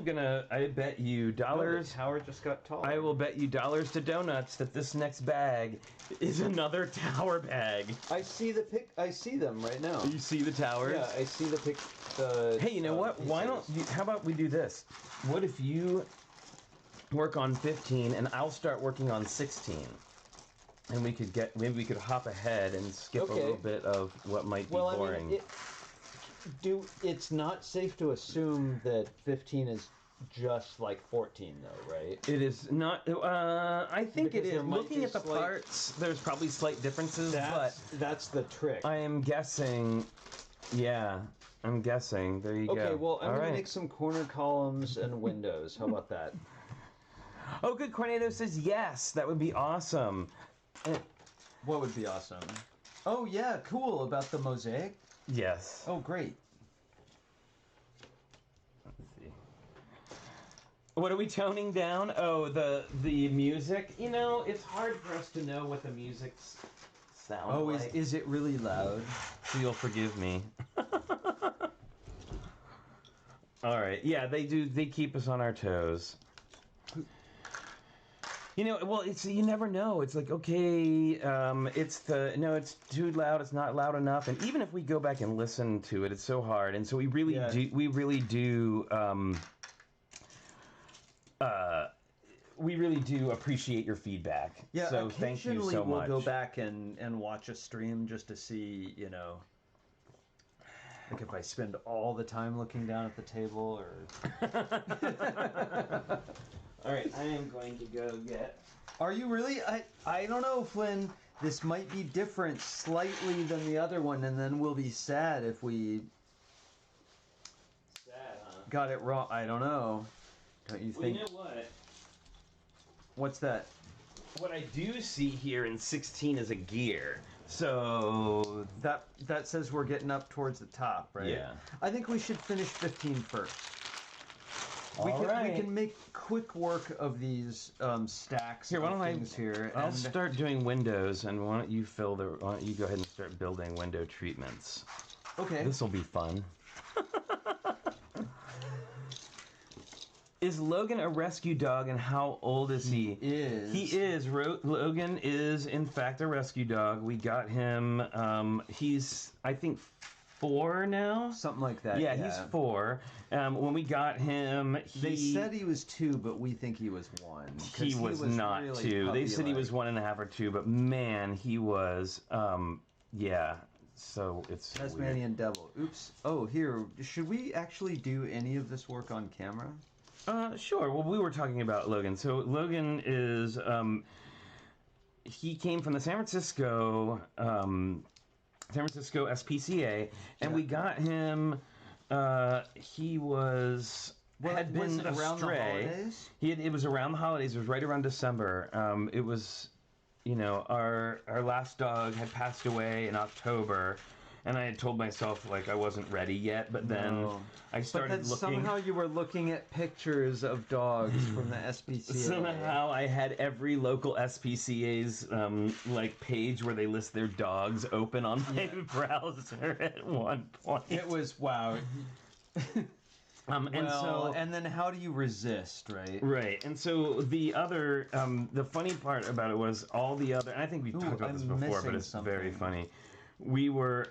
bet you dollars. The tower just got taller. I will bet you dollars to donuts that this next bag is another tower bag. I see them right now. You see the towers? Yeah, I see Hey, you know what? How about we do this? What if you work on 15 and I'll start working on 16? And maybe we could hop ahead and skip a little bit of what might be boring. I mean, it's not safe to assume that 15 is just like 14, though, right? It is not. I think because it is. Looking at the parts, there's probably slight differences, but that's the trick. I am guessing. Yeah, I'm guessing. There you go. Okay, well, I'm going to make some corner columns and windows. How about that? Oh, good. Cornado says yes. That would be awesome. What would be awesome? Oh, yeah, cool. About the mosaic? Yes. Oh, great. Let's see. What are we toning down? Oh, the music. You know, it's hard for us to know what the music sounds like. Oh, is it really loud? So you'll forgive me. All right. Yeah, they do. They keep us on our toes. You know, well, you never know. It's like, okay, it's too loud. It's not loud enough. And even if we go back and listen to it, it's so hard. And so we really do appreciate your feedback. Yeah, so thank you so much. We'll go back and watch a stream just to see, you know, like if I spend all the time looking down at the table or... All right, I am going to go get... Are you really? I don't know, Flynn. This might be different slightly than the other one, and then we'll be sad if we... Sad, huh? Got it wrong. I don't know. Don't you think? Well, you know what? What's that? What I do see here in 16 is a gear. So... That says we're getting up towards the top, right? Yeah. I think we should finish 15 first. We can make quick work of these stacks of things here. I'll start doing windows, and why don't you go ahead and start building window treatments? Okay. This will be fun. Is Logan a rescue dog, and how old is he? He is. Logan is, in fact, a rescue dog. We got him. He's, I think, 4 now? Something like that. Yeah, he's 4. When we got him, they said he was 2, but we think he was 1. He was not really 2. They said he was 1.5 or 2, but man, he was. Yeah. So it's Tasmanian Devil. Oops. Oh, here. Should we actually do any of this work on camera? Sure. Well, we were talking about Logan. So Logan is. He came from the San Francisco SPCA, and we got him. He was had been around the holidays. It was around the holidays. It was right around December. It was, you know, our last dog had passed away in October, and I had told myself like I wasn't ready yet. But then I started looking. Somehow you were looking at pictures of dogs from the SPCA. Somehow I had every local SPCA's like page where they list their dogs open on my browser at one point. It was wow. And then how do you resist, right? Right. And so the other, the funny part about it was all the other. And I think we've talked about this before, but it's very funny. We were.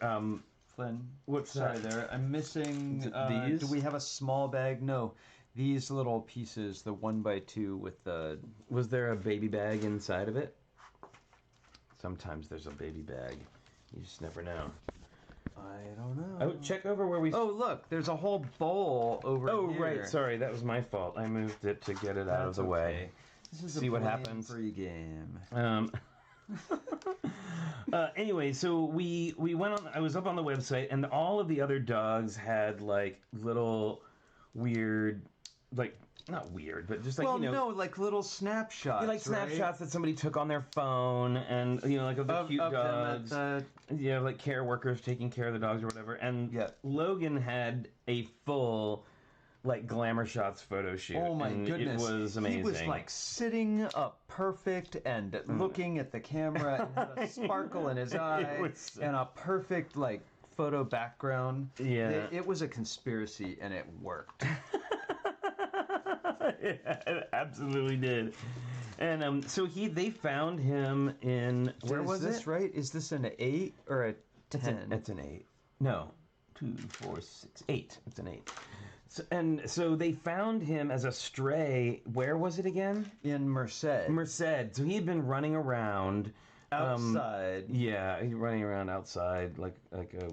Flynn, what's sorry that? There. I'm missing. These? Do we have a small bag? No. these little pieces, the 1x2 with the... Was there a baby bag inside of it? Sometimes there's a baby bag. You just never know. I don't know. Oh, check over where we... Oh, look, there's a whole bowl over here. Oh, right, sorry, that was my fault. I moved it to get it out of the way. This is See what happens. Free game. Anyway, so we went on. I was up on the website, and all of the other dogs had like little weird, like not weird, but just like like little snapshots. Like snapshots that somebody took on their phone, and like of the cute dogs. Like care workers taking care of the dogs or whatever. And Logan had a full like glamour shots photo shoot. Oh my goodness. It was amazing. He was like sitting up perfect and looking at the camera and had a sparkle in his eye and a perfect like photo background. Yeah. It was a conspiracy and it worked. Yeah, it absolutely did. And so they found him in where was this, right? Is this an 8 or a 10? It's an 8. No. 2, 4, 6, 8. It's an 8. So they found him as a stray. Where was it again? In Merced. Merced. So he had been running around outside. Yeah, he's running around outside like a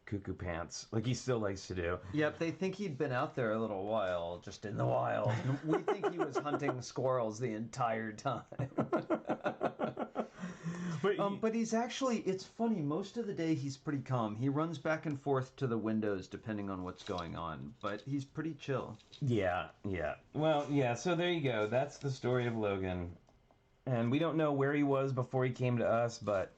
cuckoo pants, like he still likes to do. Yep, they think he'd been out there a little while, just in the wild. We think he was hunting squirrels the entire time. But he's actually, it's funny, most of the day he's pretty calm. He runs back and forth to the windows depending on what's going on, but he's pretty chill. Yeah. Well, yeah, so there you go. That's the story of Logan. And we don't know where he was before he came to us, but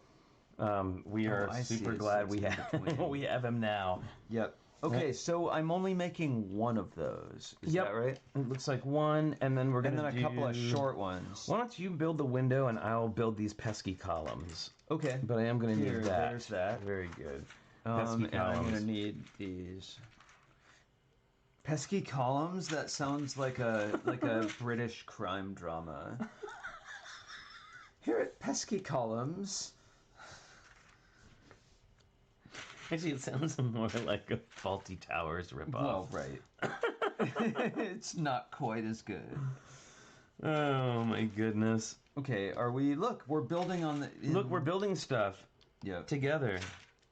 we are super glad we have him now. Yep. Okay, so I'm only making one of those. Is that right? It looks like one, and then we're going to do... a couple of short ones. Why don't you build the window, and I'll build these pesky columns. Okay. But I am going to need that. There's that. Very good. And I'm going to need these. Pesky columns? That sounds like a British crime drama. Here at Pesky Columns... Actually, it sounds more like a Faulty Towers ripoff. Well, right. It's not quite as good. Oh, my goodness. Okay, look, we're building on the... Look, we're building stuff. Yep. Together.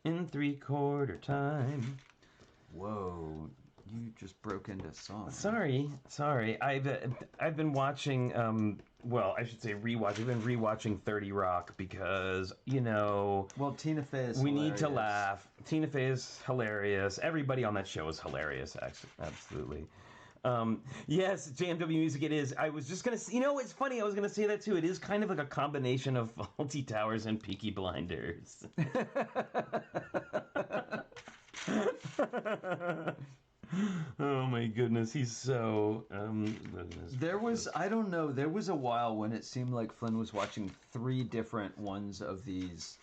In 3/4 time. Whoa, you just broke into song. Sorry. I've been watching, I should say rewatch. I've been rewatching 30 Rock because, Well, Tina Fey is we need to laugh. Tina Fey is hilarious. Everybody on that show is hilarious, actually. Absolutely. Yes, JMW Music it is. I was just going to... it's funny. I was going to say that, too. It is kind of like a combination of Faulty Towers and Peaky Blinders. Oh my goodness, he's so there was a while when it seemed like Flynn was watching 3 different ones of these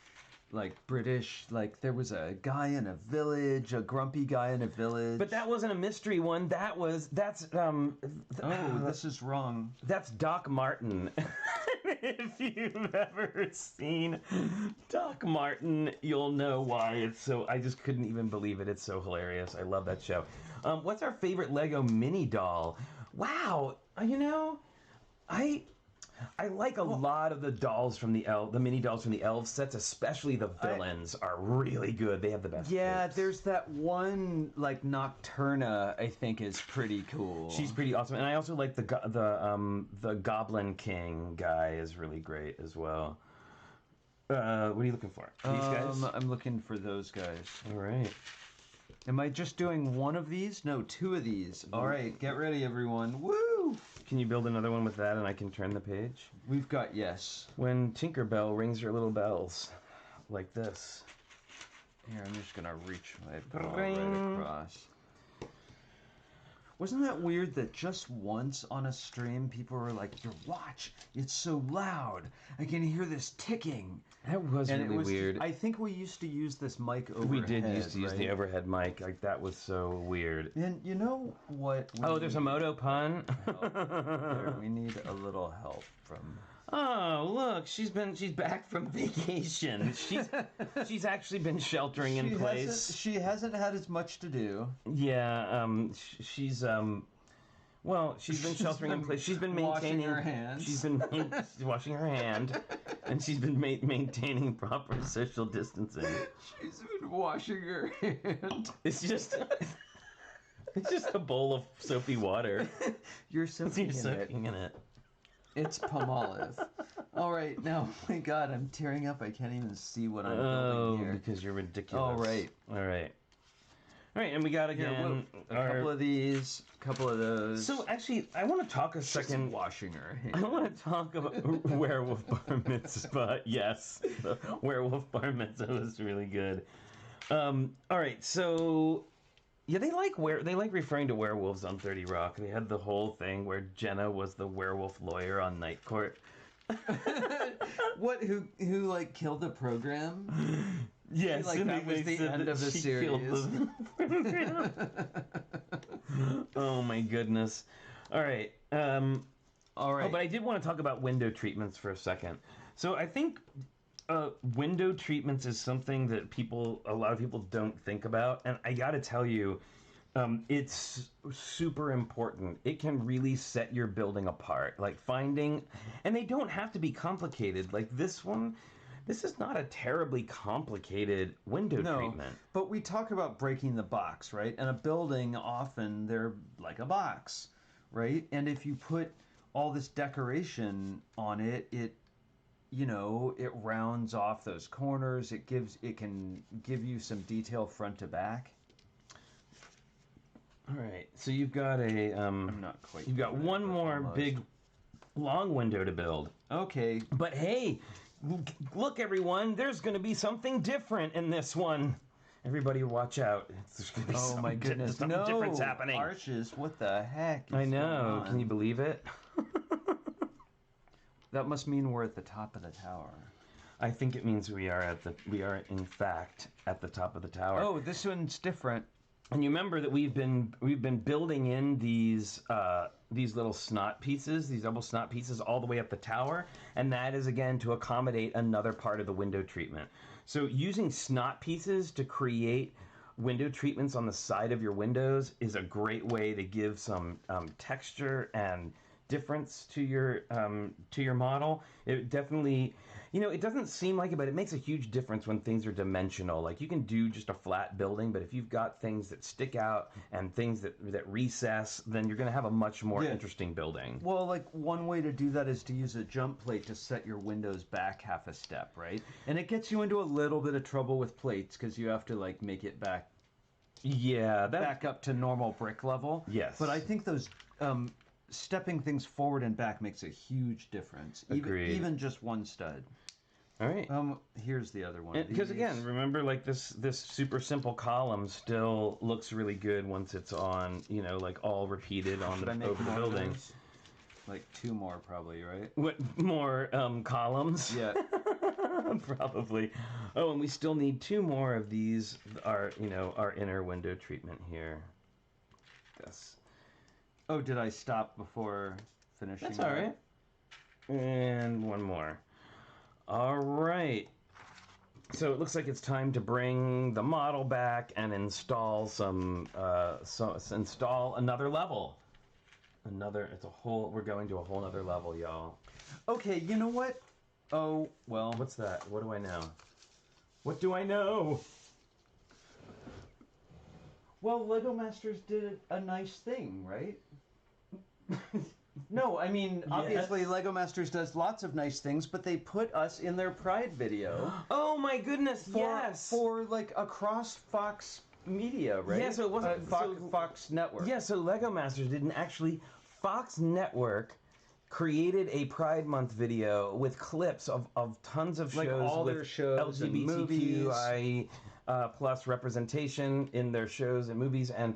like British, like there was a guy in a village, a grumpy guy in a village. But that wasn't a mystery one. That's this is wrong. That's Doc Martin. If you've ever seen Doc Martin, you'll know why it's so... I just couldn't even believe it. It's so hilarious. I love that show. What's our favorite Lego mini doll? Wow. I like a lot of the dolls from the mini dolls from the Elves sets, especially the villains are really good. They have the best. Yeah, there's that one like Nocturna. I think is pretty cool. She's pretty awesome, and I also like the Goblin King guy is really great as well. What are you looking for? These guys? I'm looking for those guys. All right. Am I just doing one of these? No, 2 of these. All right, get ready, everyone. Woo! Can you build another one with that and I can turn the page? We've got yes. When Tinkerbell rings her little bells, like this. Here, I'm just going to reach my ball right across. Wasn't that weird that just once on a stream, people were like, your watch, it's so loud. I can hear this ticking. That was really weird. I think we used to use this mic overhead. We did used to use the overhead mic. Like, that was so weird. And you know what? There's a moto pun. We need a little help from... Oh, look, she's back from vacation. She's actually been sheltering in place. She hasn't had as much to do. Yeah, she's Well, she's been sheltering in place. She's been maintaining her hands. She's been washing her hand, and she's been maintaining proper social distancing. She's been washing her hand. It's just a bowl of soapy water. You're soaking in it. It's Palmolive. All right, now, my God, I'm tearing up. I can't even see what I'm building here. Oh, because you're ridiculous. All right, and we got again a couple of these, a couple of those. So actually, I want to talk a second. She's washing her hands. I want to talk about Werewolf Bar Mitzvah. Yes, the Werewolf Bar Mitzvah was really good. All right, so yeah, they like referring to werewolves on 30 Rock. They had the whole thing where Jenna was the werewolf lawyer on Night Court. What? Who like killed the program? Yes, like that was the end of the series. Oh my goodness! All right. All right. Oh, but I did want to talk about window treatments for a second. So I think window treatments is something that a lot of people don't think about, and I got to tell you, it's super important. It can really set your building apart. Like and they don't have to be complicated. Like this one. This is not a terribly complicated window treatment. But we talk about breaking the box, right? And a building, often, they're like a box, right? And if you put all this decoration on it, it rounds off those corners. It can give you some detail front to back. All right. So you've got I'm not quite. You've got one more big, long window to build. Okay. But hey. Look, everyone, there's going to be something different in this one. Everybody watch out. There's going to be my goodness. Something different's happening. Arches, what the heck is I know. Going on? Can you believe it? That must mean we're at the top of the tower. I think it means we are in fact at the top of the tower. Oh, this one's different. And you remember that we've been building in these little snot pieces, these double snot pieces, all the way up the tower, and that is again to accommodate another part of the window treatment. So using snot pieces to create window treatments on the side of your windows is a great way to give some texture and difference to your model. It definitely. It doesn't seem like it, but it makes a huge difference when things are dimensional. Like, you can do just a flat building, but if you've got things that stick out and things that recess, then you're going to have a much more interesting building. Well, like, one way to do that is to use a jump plate to set your windows back half a step, right? And it gets you into a little bit of trouble with plates because you have to, like, make it back. Yeah. Back up to normal brick level. Yes. But I think those... stepping things forward and back makes a huge difference. Agreed. Even just one stud. All right. Here's the other one. Because again, remember, like this super simple column still looks really good once it's on, like all repeated on over the building. Like 2 more probably, right? What more columns? Yeah. Probably. Oh, and we still need 2 more of these. Our inner window treatment here. Yes. Oh, did I stop before finishing? That's all right. And 1 more. All right. So it looks like it's time to bring the model back and install install another level. We're going to a whole other level, y'all. Okay, you know what? Oh, well. What's that? What do I know? What do I know? Well, Lego Masters did a nice thing, right? No, I mean, obviously yes. Lego Masters does lots of nice things, but they put us in their Pride video. Oh my goodness, yes! For like across Fox Media, right? Yeah, so it wasn't... Fox Network. Yeah, so Lego Masters didn't actually... Fox Network created a Pride Month video with clips of tons of shows, like all with their shows LGBTQI plus representation in their shows and movies, and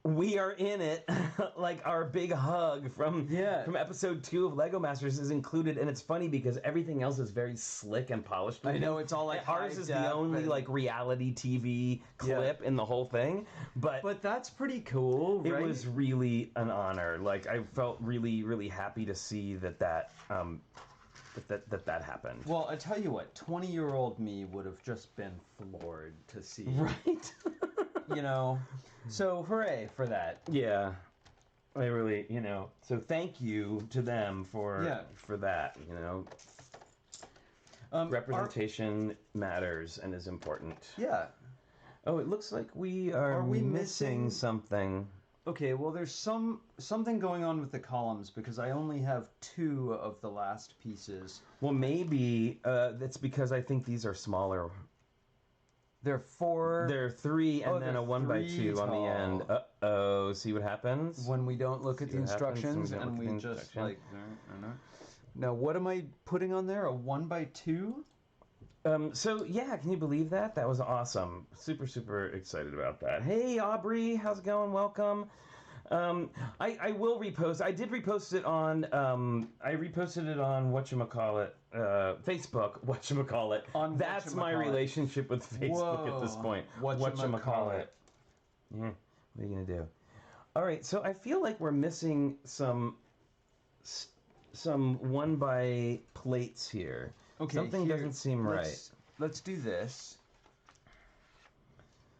we are in it. Like, our big hug from episode 2 of Lego Masters is included, and it's funny because everything else is very slick and polished. I know, it's all like ours is the only like reality TV clip in the whole thing, but that's pretty cool, right? It was really an honor. Like, I felt really, really happy to see that happened. Well, I tell you what, 20-year-old me would have just been floored to see. Right? So hooray for that. Yeah. I really, so thank you to them for that, Representation matters and is important. Yeah. Oh, it looks like are we missing something? Okay, well, there's something going on with the columns because I only have 2 of the last pieces. Well, maybe that's because I think these are smaller. They're 4. They're 3 and then a 1x2 on the end. Uh-oh, see what happens? When we don't look at the instructions and we just like... Now, what am I putting on there? A 1x2? So yeah, can you believe that? That was awesome. Super, super excited about that. Hey, Aubrey, how's it going? Welcome. I will repost. I did repost it on. I reposted it on whatchamacallit, Facebook. Whatchamacallit. That's my relationship with Facebook at this point. Whatchamacallit. Yeah. What are you gonna do? All right. So I feel like we're missing some 1x plates here. Okay, something doesn't seem right. Let's do this.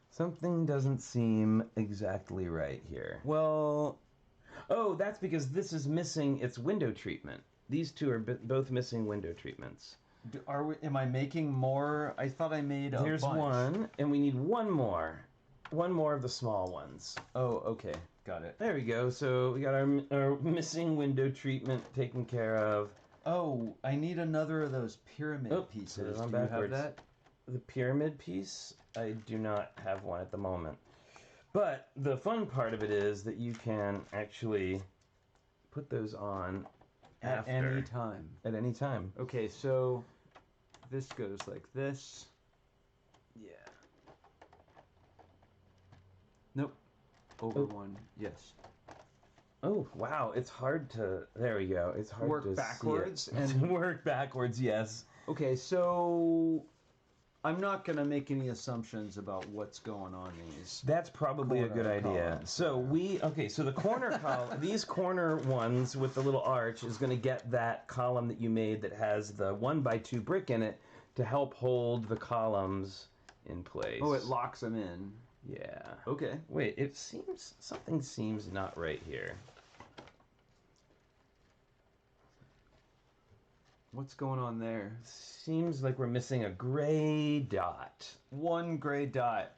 Something doesn't seem exactly right here. Well, oh, that's because this is missing its window treatment. These two are both missing window treatments. Am I making more? I thought I made a bunch. There's one, and we need one more. One more of the small ones. Oh, okay. Got it. There we go. So we got our missing window treatment taken care of. Oh, I need another of those pyramid pieces. Do you have that? The pyramid piece? I do not have one at the moment. But the fun part of it is that you can actually put those on at any time. At any time. Okay, so this goes like this. Yeah. Nope. Over one. Yes. Oh, wow, it's hard to... There we go. It's hard work to backwards and work backwards, yes. Okay, so I'm not going to make any assumptions about what's going on in these. That's probably a good idea. So so the corner column, these corner ones with the little arch is going to get that column that you made that has the 1x2 brick in it to help hold the columns in place. Oh, it locks them in. Yeah. Okay. Wait, something seems not right here. What's going on there? Seems like we're missing a gray dot. One gray dot.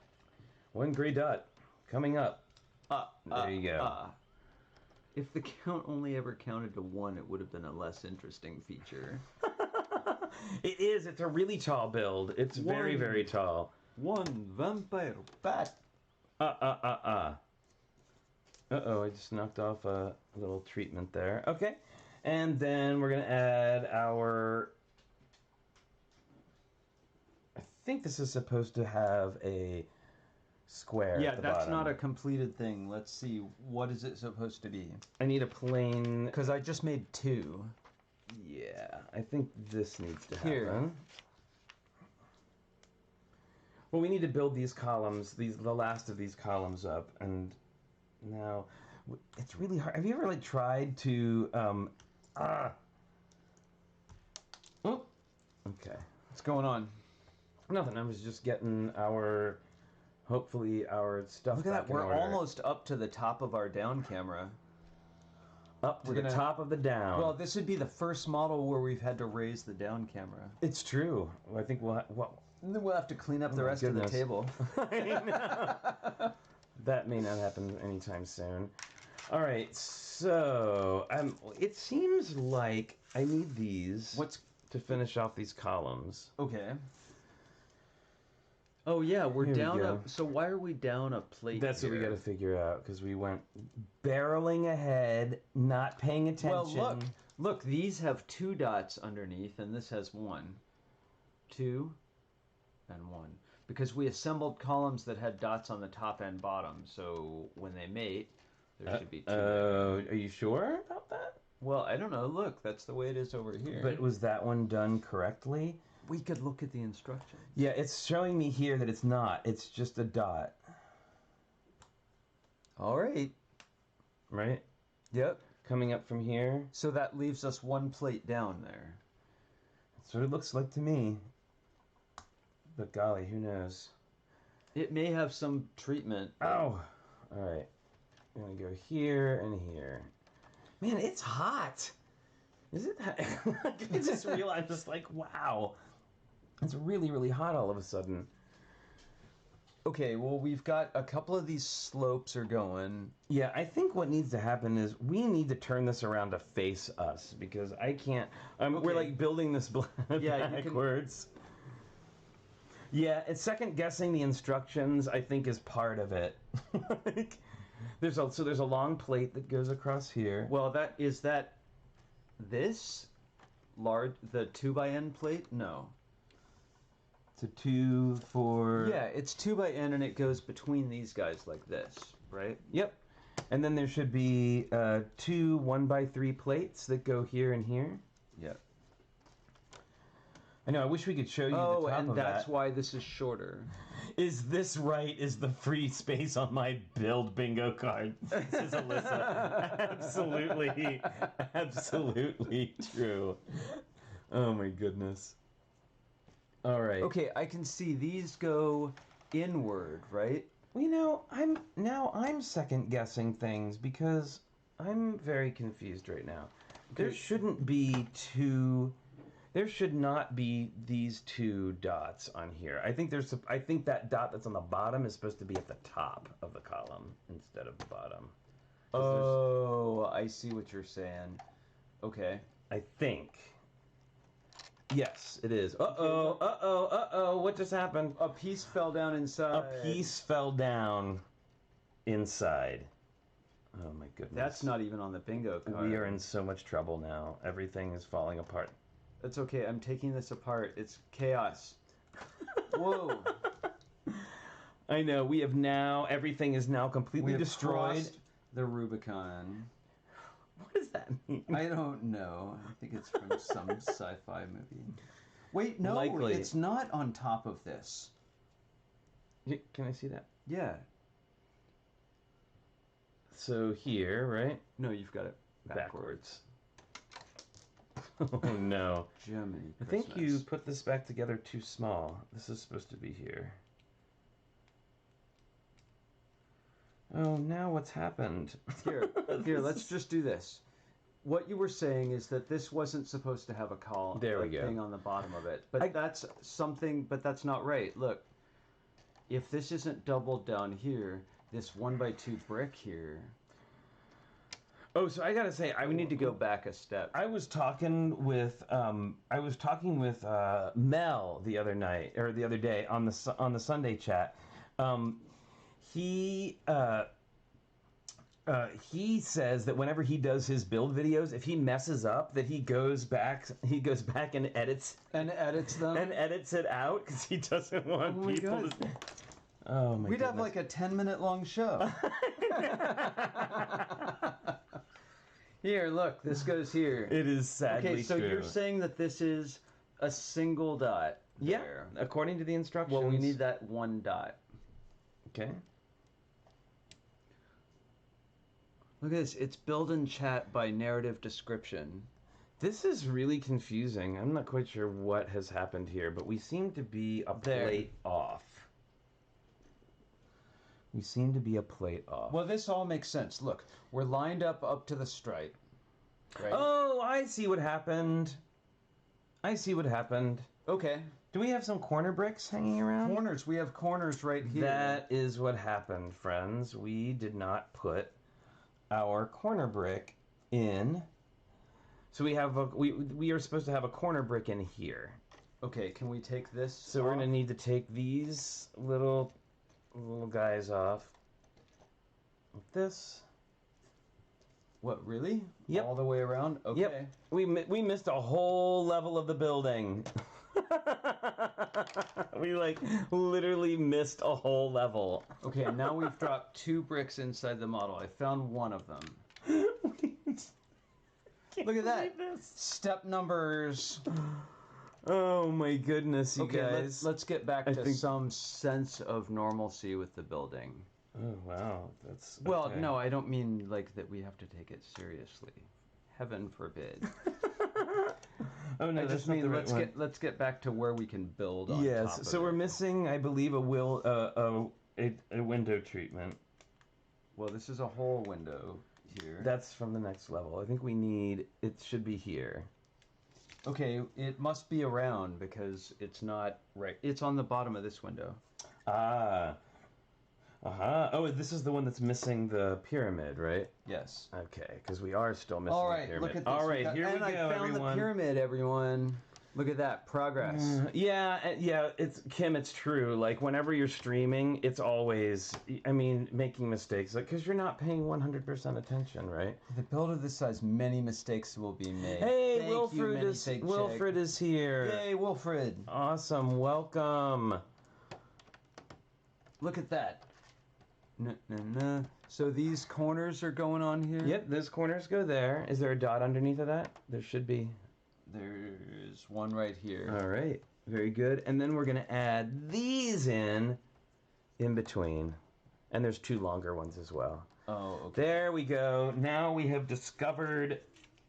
One gray dot. Coming up. There you go. If the count only ever counted to 1, it would have been a less interesting feature. It is. It's a really tall build. It's very, very tall. 1 vampire bat. Uh-oh, I just knocked off a little treatment there. Okay. And then we're going to add our... I think this is supposed to have a square at the bottom. Yeah, that's not a completed thing. Let's see. What is it supposed to be? I need a plain... Because I just made 2. Yeah, I think this needs to happen. Well, we need to build these columns, the last of these columns up, and now it's really hard. Have you ever tried to Oh, okay. What's going on? Nothing. I was just getting hopefully our stuff. Look at that. We're almost up to the top of our down camera. Up to the top of the down. Well, this would be the first model where we've had to raise the down camera. It's true. I think we'll have to clean up the rest of the table. I know. That may not happen anytime soon. All right, so it seems like I need these to finish off these columns. Okay. Oh yeah, we're down. So why are we down a plate? That's what we got to figure out because we went barreling ahead, not paying attention. Well, look, these have 2 dots underneath, and this has 1, 2, and 1. Because we assembled columns that had dots on the top and bottom, so when they mate, there should be 2. Are you sure about that? Well, I don't know. Look, that's the way it is over here. But was that one done correctly? We could look at the instructions. Yeah, it's showing me here that it's not. It's just a dot. All right. Right? Yep. Coming up from here. So that leaves us 1 plate down there. That's what it looks like to me. But golly, who knows? It may have some treatment. Oh! All right. I'm gonna go here and here. Man, it's hot. Is it that? I just realized, just like, wow. It's really, really hot all of a sudden. Okay, well, we've got a couple of these slopes are going. Yeah, I think what needs to happen is we need to turn this around to face us, because I can't... Okay. We're like building this backwards. Yeah, it's second guessing the instructions, I think, is part of it. Like, there's a long plate that goes across here. Well, this large, the 2x-N plate? No. It's a 2 for... Yeah, it's 2x-N and it goes between these guys like this, right? Yep. And then there should be 2 1x3 plates that go here and here. Yep. I know, I wish we could show you the top of that. Oh, and that's why this is shorter. Is this right? Is the free space on my build bingo card? This is Alyssa. Absolutely. Absolutely true. Oh my goodness. All right. Okay, I can see these go inward, right? Well, you know, I'm second guessing things because I'm very confused right now. Okay. There should not be these 2 dots on here. I think that dot that's on the bottom is supposed to be at the top of the column instead of the bottom. Oh, I see what you're saying. Okay. I think. Yes, it is. Uh-oh, what just happened? A piece fell down inside. A piece fell down inside. Oh my goodness. That's not even on the bingo card. We are in so much trouble now. Everything is falling apart. That's okay, I'm taking this apart. It's chaos. Whoa. I know, everything is now completely destroyed. The Rubicon. What does that mean? I don't know. I think it's from some sci-fi movie. Wait, no, Likely. It's not on top of this. Can I see that? Yeah. So here, right? No, you've got it backwards. Oh no. Jiminy I think you put this back together too small. This is supposed to be here. Oh, now what's happened? Here, let's just do this. What you were saying is that this wasn't supposed to have a thing on the bottom of it. But that's not right. Look, if this isn't doubled down here, this 1x2 brick here... Oh, so I gotta say, we need to go back a step. I was talking with Mel the other day on the Sunday chat. He says that whenever he does his build videos, if he messes up, that he goes back and edits them and edits it out because he doesn't want people to. Oh my! We'd have like a 10-minute long show. Here, look, this goes here. It is sadly okay. So true. You're saying that this is a single dot. Yeah, according to the instructions. Well, we need that 1 dot. Okay. Look at this. It's build in chat by narrative description. This is really confusing. I'm not quite sure what has happened here, but we seem to be a plate off. We seem to be a plate off. Well, this all makes sense. Look, we're lined up to the stripe. Right? Oh, I see what happened. Okay. Do we have some corner bricks hanging around? Corners. We have corners right here. That is what happened, friends. We did not put our corner brick in. So we are supposed to have a corner brick in here. Okay, can we take this So off? We're going to need to take these little guys off. Like this. What, really? Yep. All the way around? Okay. Yep. We missed a whole level of the building. We literally missed a whole level. Okay, now we've dropped 2 bricks inside the model. I found 1 of them. Look at that. Step numbers. Oh my goodness, you guys. Let's get back to some sense of normalcy with the building. Oh wow, that's okay. Well, no, I don't mean that we have to take it seriously. Heaven forbid. Oh no, I just mean let's get back to where we can build on top of so we're missing, I believe, a window treatment. Well, this is a whole window here. That's from the next level. I think we need... It should be here. Okay, it must be around because it's not right. It's on the bottom of this window. Ah. Uh-huh. Oh, this is the one that's missing the pyramid, right? Yes. Okay, because we are still missing the pyramid. Look at this. All right, here we go, everyone. I found the pyramid, everyone. Look at that, progress. Yeah, it's Kim, it's true. Like, whenever you're streaming, it's always, I mean, making mistakes. Like, because you're not paying 100% attention, right? The build of this size, many mistakes will be made. Hey, Wilfred is here. Yay, Wilfred. Awesome, welcome. Look at that. So these corners are going on here? Yep, those corners go there. Is there a dot underneath of that? There should be. There's one right here. All right, very good. And then we're going to add these in between. And there's 2 longer ones as well. Oh, okay. There we go. Now we have discovered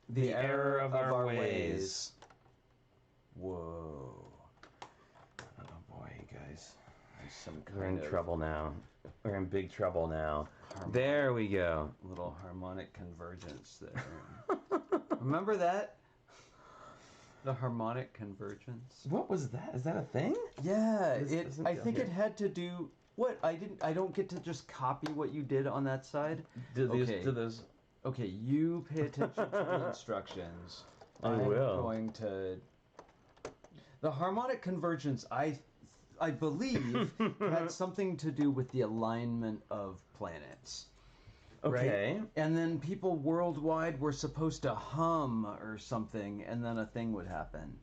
the error of our ways. Whoa. Oh boy, you guys. We're in trouble now. We're in big trouble now. There we go. Little harmonic convergence there. Remember that? The harmonic convergence. What was that? Is that a thing? Yeah, I think it had to do. What? I don't get to just copy what you did on that side. Okay, you pay attention to the instructions. I will. I'm going to. The harmonic convergence, I believe, had something to do with the alignment of planets. Okay. Right? And then people worldwide were supposed to hum or something, and then a thing would happen.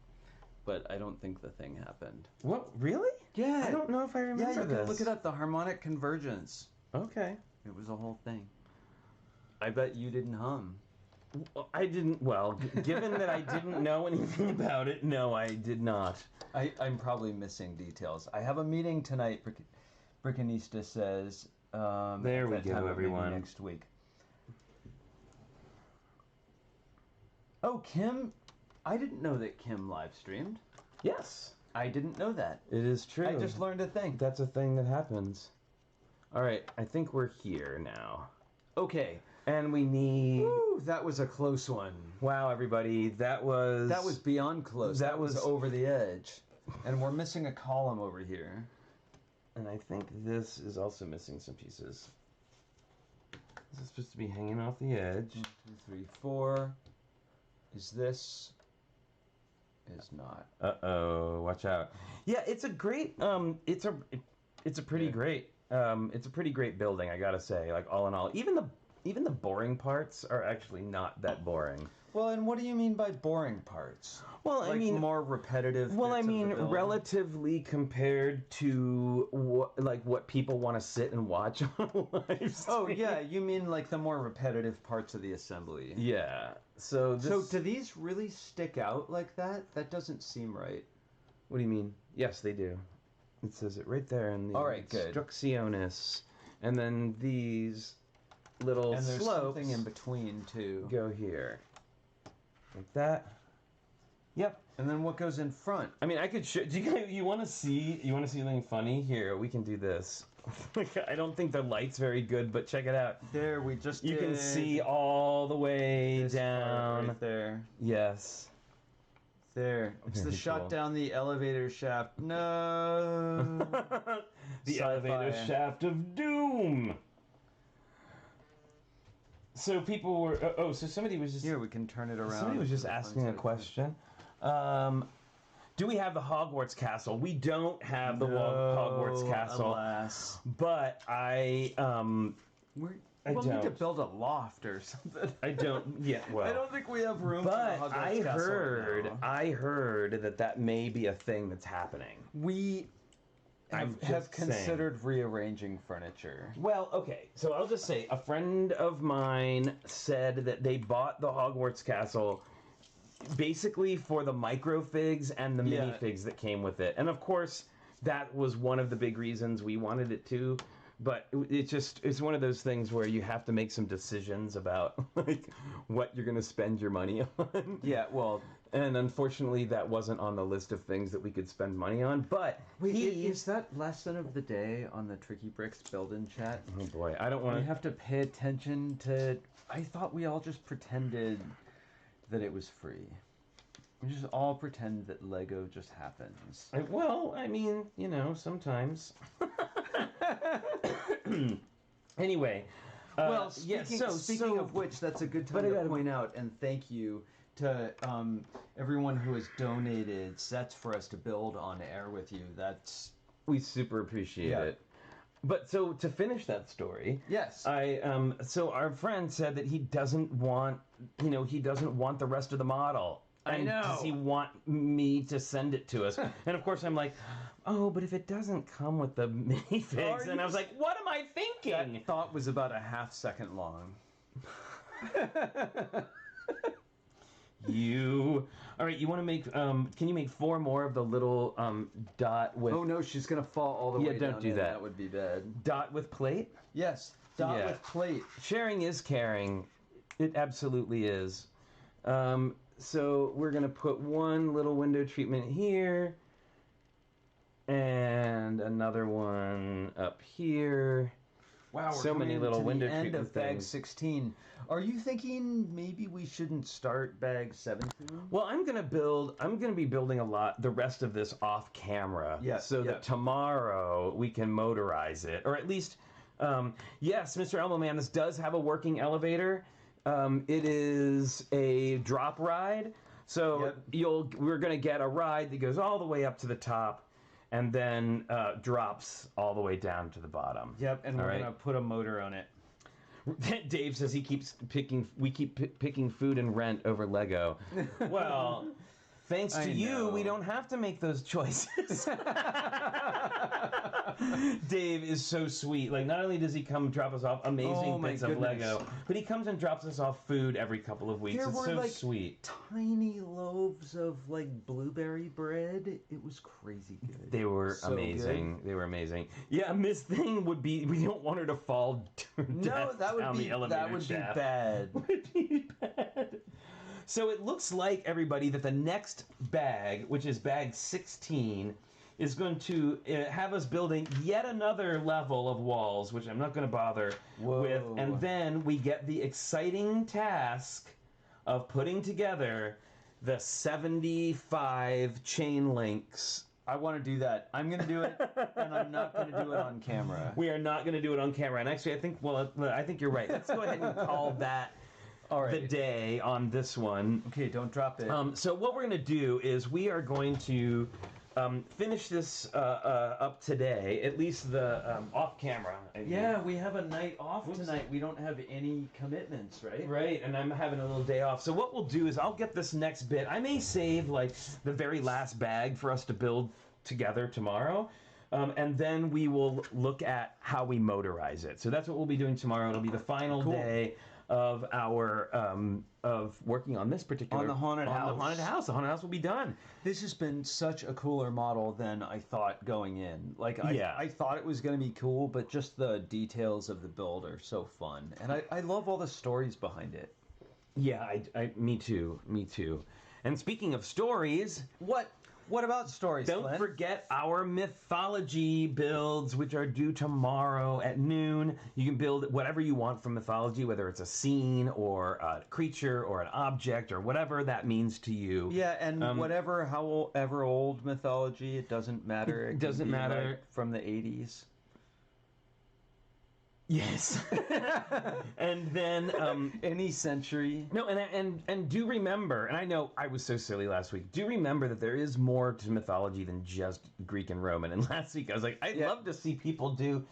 But I don't think the thing happened. What? Really? Yeah. I don't know if I remember this. Yeah, you can look it up, the harmonic convergence. Okay. It was a whole thing. I bet you didn't hum. I didn't, well, given that I didn't know anything about it, no, I did not. I'm probably missing details. I have a meeting tonight, Brickanista says. There we go, everyone. Next week. Oh, Kim, I didn't know that Kim live streamed. Yes. I didn't know that. It is true. I just learned a thing. That's a thing that happens. All right, I think we're here now. Okay. And we need... Woo, that was a close one. Wow, everybody, that was beyond close. That was over the edge. And we're missing a column over here. And I think this is also missing some pieces. This is supposed to be hanging off the edge. 1, 2, 3, 4. Is this... is not. Uh-oh, watch out. Yeah, it's a great, it's a pretty great, it's a pretty great building, I gotta say, like, all in all. Even the boring parts are actually not that boring. Well, and what do you mean by boring parts? Well, like, I mean more repetitive. Well, I mean relatively compared to what people want to sit and watch on a live stream. Oh yeah, you mean like the more repetitive parts of the assembly. Yeah. So do these really stick out like that? That doesn't seem right. What do you mean? Yes, they do. It says it right there in the Instrucciones. And then these little and there's slopes something in between too. Go here. Like that. Yep. And then what goes in front? I mean, I could show. Do you want to see? You want to see something funny? Here, we can do this. I don't think the light's very good, but check it out. There, we just. You can see all the way down. Right there. Yes. There. It's the shot down the elevator shaft. No. The elevator shaft of doom. So people were. So somebody was just. Here, we can turn it around. Somebody was just asking a question. Do we have the Hogwarts castle? We don't have the Hogwarts castle. Alas. But we'll need to build a loft or something. I don't. Yeah. Well. I don't think we have room. But for the Hogwarts castle I heard that may be a thing that's happening. We have considered rearranging furniture. Well, okay. So I'll just say a friend of mine said that they bought the Hogwarts castle basically for the microfigs and the minifigs that came with it. And of course, that was one of the big reasons we wanted it too. But it's one of those things where you have to make some decisions about like what you're going to spend your money on. Yeah, well, and unfortunately that wasn't on the list of things that we could spend money on. But wait, is that lesson of the day on the TrickyBricks build-in chat? Oh boy, I don't want to. We have to pay attention to. I thought we all just pretended that it was free. We just all pretend that Lego just happens. Well, I mean, sometimes. Anyway. Well, speaking of which, that's a good time to point out and thank you to everyone who has donated sets for us to build on air with you. We super appreciate it. But so to finish that story, yes, so our friend said that he doesn't want the rest of the model. I know. Does he want me to send it to us? And of course I'm like, oh, but if it doesn't come with the minifigs, and I was like, what am I thinking? That thought was about a half second long. All right, you want to make, can you make 4 more of the little dot with... Oh no, she's going to fall all the way down. Yeah, don't do that. That would be bad. Dot with plate? Yes, dot with plate. Sharing is caring. It absolutely is. So we're going to put one little window treatment here. And another one up here. Wow, we're so many little window treatment of bag 16. Are you thinking maybe we shouldn't start bag 17? Well, I'm going to be building the rest of this off camera. Yes. So that tomorrow we can motorize it. Or at least, yes, Mr. Elmo Man, this does have a working elevator. It is a drop ride. So we're going to get a ride that goes all the way up to the top and then drops all the way down to the bottom. Yep, and we're going to put a motor on it. Dave says we keep picking food and rent over Lego. Well, thanks to you, we don't have to make those choices. Dave is so sweet. Like, not only does he come drop us off amazing bits of Lego, but he comes and drops us off food every couple of weeks. It's so sweet. Tiny loaves of like blueberry bread. It was crazy good. They were amazing. Good. They were amazing. Yeah, Miss Thing would be. We don't want her to fall to death down the elevator shaft. That would be bad. So it looks like, everybody, that the next bag, which is bag 16, is going to have us building yet another level of walls, which I'm not going to bother with. And then we get the exciting task of putting together the 75 chain links. I want to do that. I'm going to do it, and I'm not going to do it on camera. We are not going to do it on camera. And actually, I think you're right. Let's go ahead and call that the day on this one. Okay, don't drop it. So what we're going to do is we are going to finish this up today, at least the off camera. Yeah, we have a night off tonight. We don't have any commitments, right? Right, and I'm having a little day off. So what we'll do is I'll get this next bit. I may save like the very last bag for us to build together tomorrow. And then we will look at how we motorize it. So that's what we'll be doing tomorrow. It'll be the final day of our of working on this particular the haunted house. The haunted house will be done. This has been such a cooler model than I thought going in. Like I thought it was going to be cool, but just the details of the build are so fun, and I love all the stories behind it. Yeah, me too. And speaking of stories, What about stories, Don't Flynn? forget our mythology builds, which are due tomorrow at noon. You can build whatever you want from mythology, whether it's a scene or a creature or an object or whatever that means to you. Yeah, and however old mythology, it doesn't matter. It doesn't matter. Like from the 80s. Yes. And then any century. No, and do remember, and I know I was so silly last week. Do remember that there is more to mythology than just Greek and Roman. And last week I was like, I'd love to see people do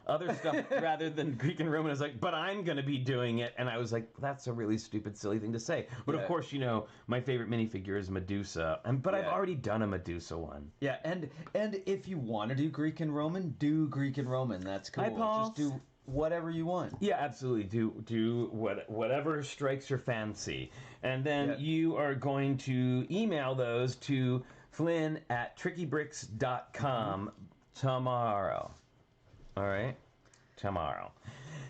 other stuff rather than Greek and Roman. I was like, but I'm going to be doing it. And I was like, that's a really stupid, silly thing to say. But of course, my favorite minifigure is Medusa. But I've already done a Medusa one. Yeah, and if you want to do Greek and Roman, do Greek and Roman. That's cool. Hi, Paul. Just do whatever you want. Yeah, absolutely. Do whatever strikes your fancy. And then you are going to email those to Flynn at TrickyBricks.com tomorrow. All right? tomorrow.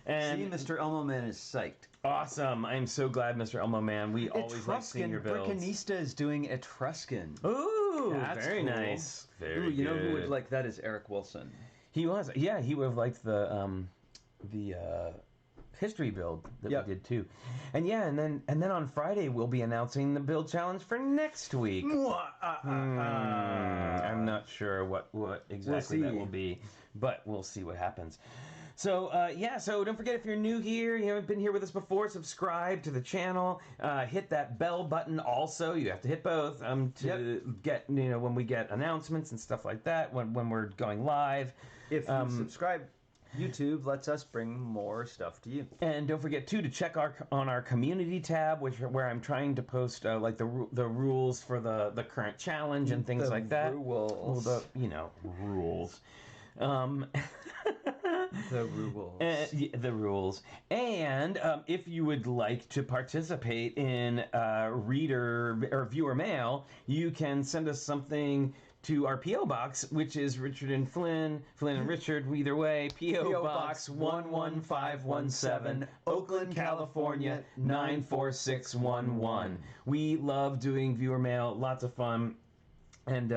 And see, Mr. Elmo Man is psyched. Awesome. I'm so glad, Mr. Elmo Man. We always like seeing your builds. Brickanista is doing Etruscan. Ooh, that's very cool. Nice. Very good. You know who would like that is Eric Wilson. He was. Yeah, he would have liked the history build that we did too. And yeah, and then on Friday we'll be announcing the build challenge for next week. I'm not sure what exactly that will be, but we'll see what happens. So, so don't forget, if you're new here, you haven't been here with us before, subscribe to the channel, hit that bell button also. You have to hit both to get, when we get announcements and stuff like that, when we're going live. If you subscribe, YouTube lets us bring more stuff to you. And don't forget, too, to check on our community tab, where I'm trying to post, like, the rules for the current challenge and things like that. Rules. Well, rules. The rules. The rules. And if you would like to participate in reader or viewer mail, you can send us something to our P.O. Box, which is Richard and Flynn, Flynn and Richard, either way, P.O. Box 11517, Oakland, California 94611. We love doing viewer mail, lots of fun. And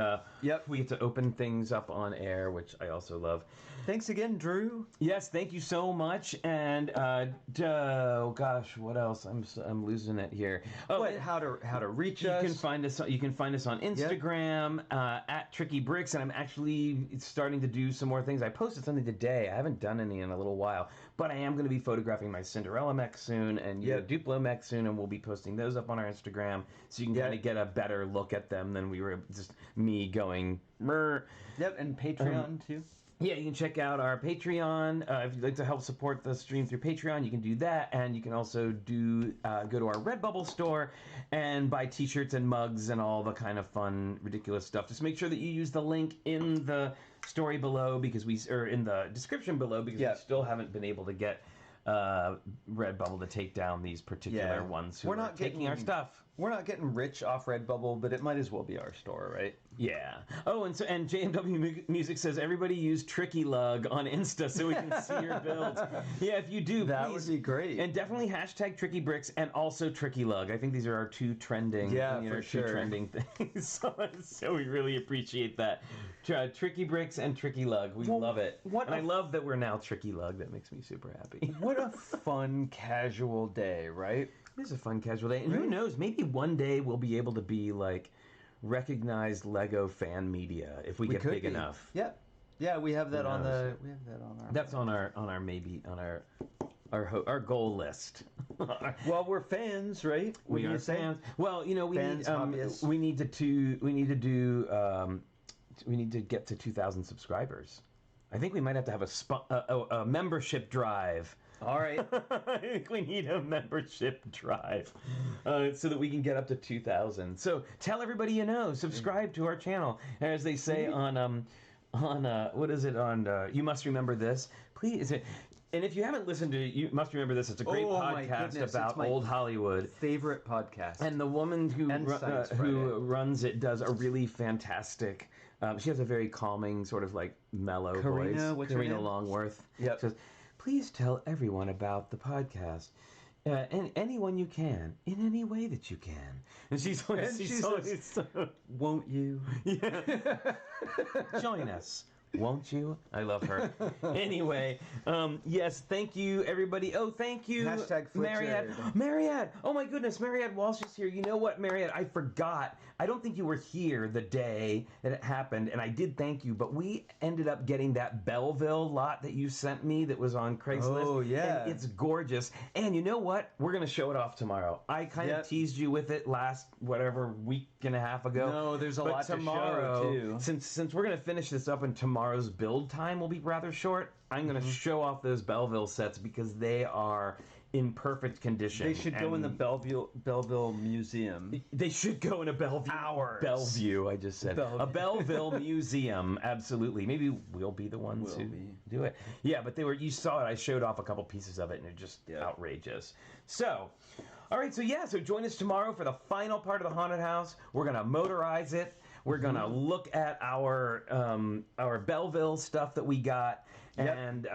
we get to open things up on air, which I also love. Thanks again, Drew. Yes, thank you so much. And oh gosh, what else? I'm losing it here. Oh, how to reach us? You can find us. You can find us on Instagram at TrickyBricks, and I'm actually starting to do some more things. I posted something today. I haven't done any in a little while, but I am going to be photographing my Cinderella mech soon and Duplo mech soon, and we'll be posting those up on our Instagram, so you can kind of get a better look at them than we were just me going. Murr. Yep, and Patreon too. Yeah, you can check out our Patreon. If you'd like to help support the stream through Patreon, you can do that. And you can also go to our Redbubble store and buy t-shirts and mugs and all the kind of fun, ridiculous stuff. Just make sure that you use the link in the story below, or in the description below, because we still haven't been able to get Redbubble to take down these particular ones who are taking our stuff. We're not getting rich off Redbubble, but it might as well be our store, right? Yeah. Oh, and JMW Music says everybody use TrickyLug on Insta so we can see your builds. Yeah, if you do, that please. Would be great. And definitely hashtag TrickyBricks and also TrickyLug. I think these are our two trending, for sure. two trending things. So we really appreciate that. TrickyBricks and TrickyLug. We love it. I love that we're now TrickyLug. That makes me super happy. What a fun casual day, right? It is a fun casual day, and who knows? Maybe one day we'll be able to be like recognized Lego fan media if we get big enough. Yeah. We have that on our. That's on our goal list. Well, we're fans, right? We are fans. Well, we need to get to 2,000 subscribers. I think we might have to have a membership drive. All right. I think we need a membership drive so that we can get up to 2,000. So tell everybody you know. Subscribe to our channel, as they say on what is it on? You Must Remember This. Please. And if you haven't listened to You Must Remember This, it's a great podcast about old Hollywood. Favorite podcast. And the woman who runs it does a really fantastic. She has a very calming, sort of like mellow voice. Karina Longworth. Yep. Says, please tell everyone about the podcast. And anyone you can, in any way that you can. And she says, won't you? Yeah. Join us. Won't you? I love her. Anyway, yes, thank you, everybody. Oh, thank you, Mariette. Oh, my goodness, Mariette Walsh is here. You know what, Mariette? I forgot. I don't think you were here the day that it happened, and I did thank you, but we ended up getting that Belleville lot that you sent me that was on Craigslist. Oh, yeah. And it's gorgeous. And you know what? We're going to show it off tomorrow. I kind of teased you with it last, week and a half ago. No, there's a lot tomorrow, to show, too. Since we're going to finish this up and tomorrow's build time will be rather short, I'm going to show off those Belleville sets because they are in perfect condition. They should go in the Belleville Museum. They should go in a Bellevue, I just said. A Belleville Museum, absolutely. Maybe we'll be the ones who do it. Yeah, but you saw it. I showed off a couple pieces of it, and they're just outrageous. So, all right, so join us tomorrow for the final part of the Haunted House. We're going to motorize it. We're gonna look at our Belleville stuff that we got. And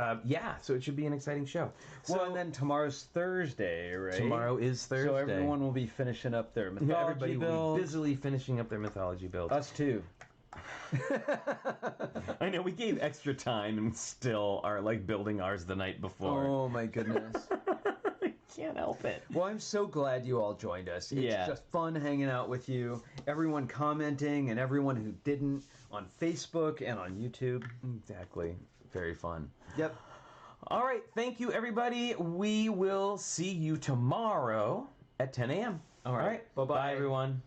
so it should be an exciting show. Well, and then tomorrow's Thursday, right? Tomorrow is Thursday. So everyone will be finishing up their mythology Everybody builds. will be busily finishing up their mythology builds. Us too. I know, we gave extra time and still are like building ours the night before. Oh my goodness. I can't help it. Well, I'm so glad you all joined us. It's just fun hanging out with you. Everyone commenting and everyone who didn't on Facebook and on YouTube. Exactly. Very fun. Yep. All right. Thank you, everybody. We will see you tomorrow at 10 a.m. All right. Bye-bye, everyone.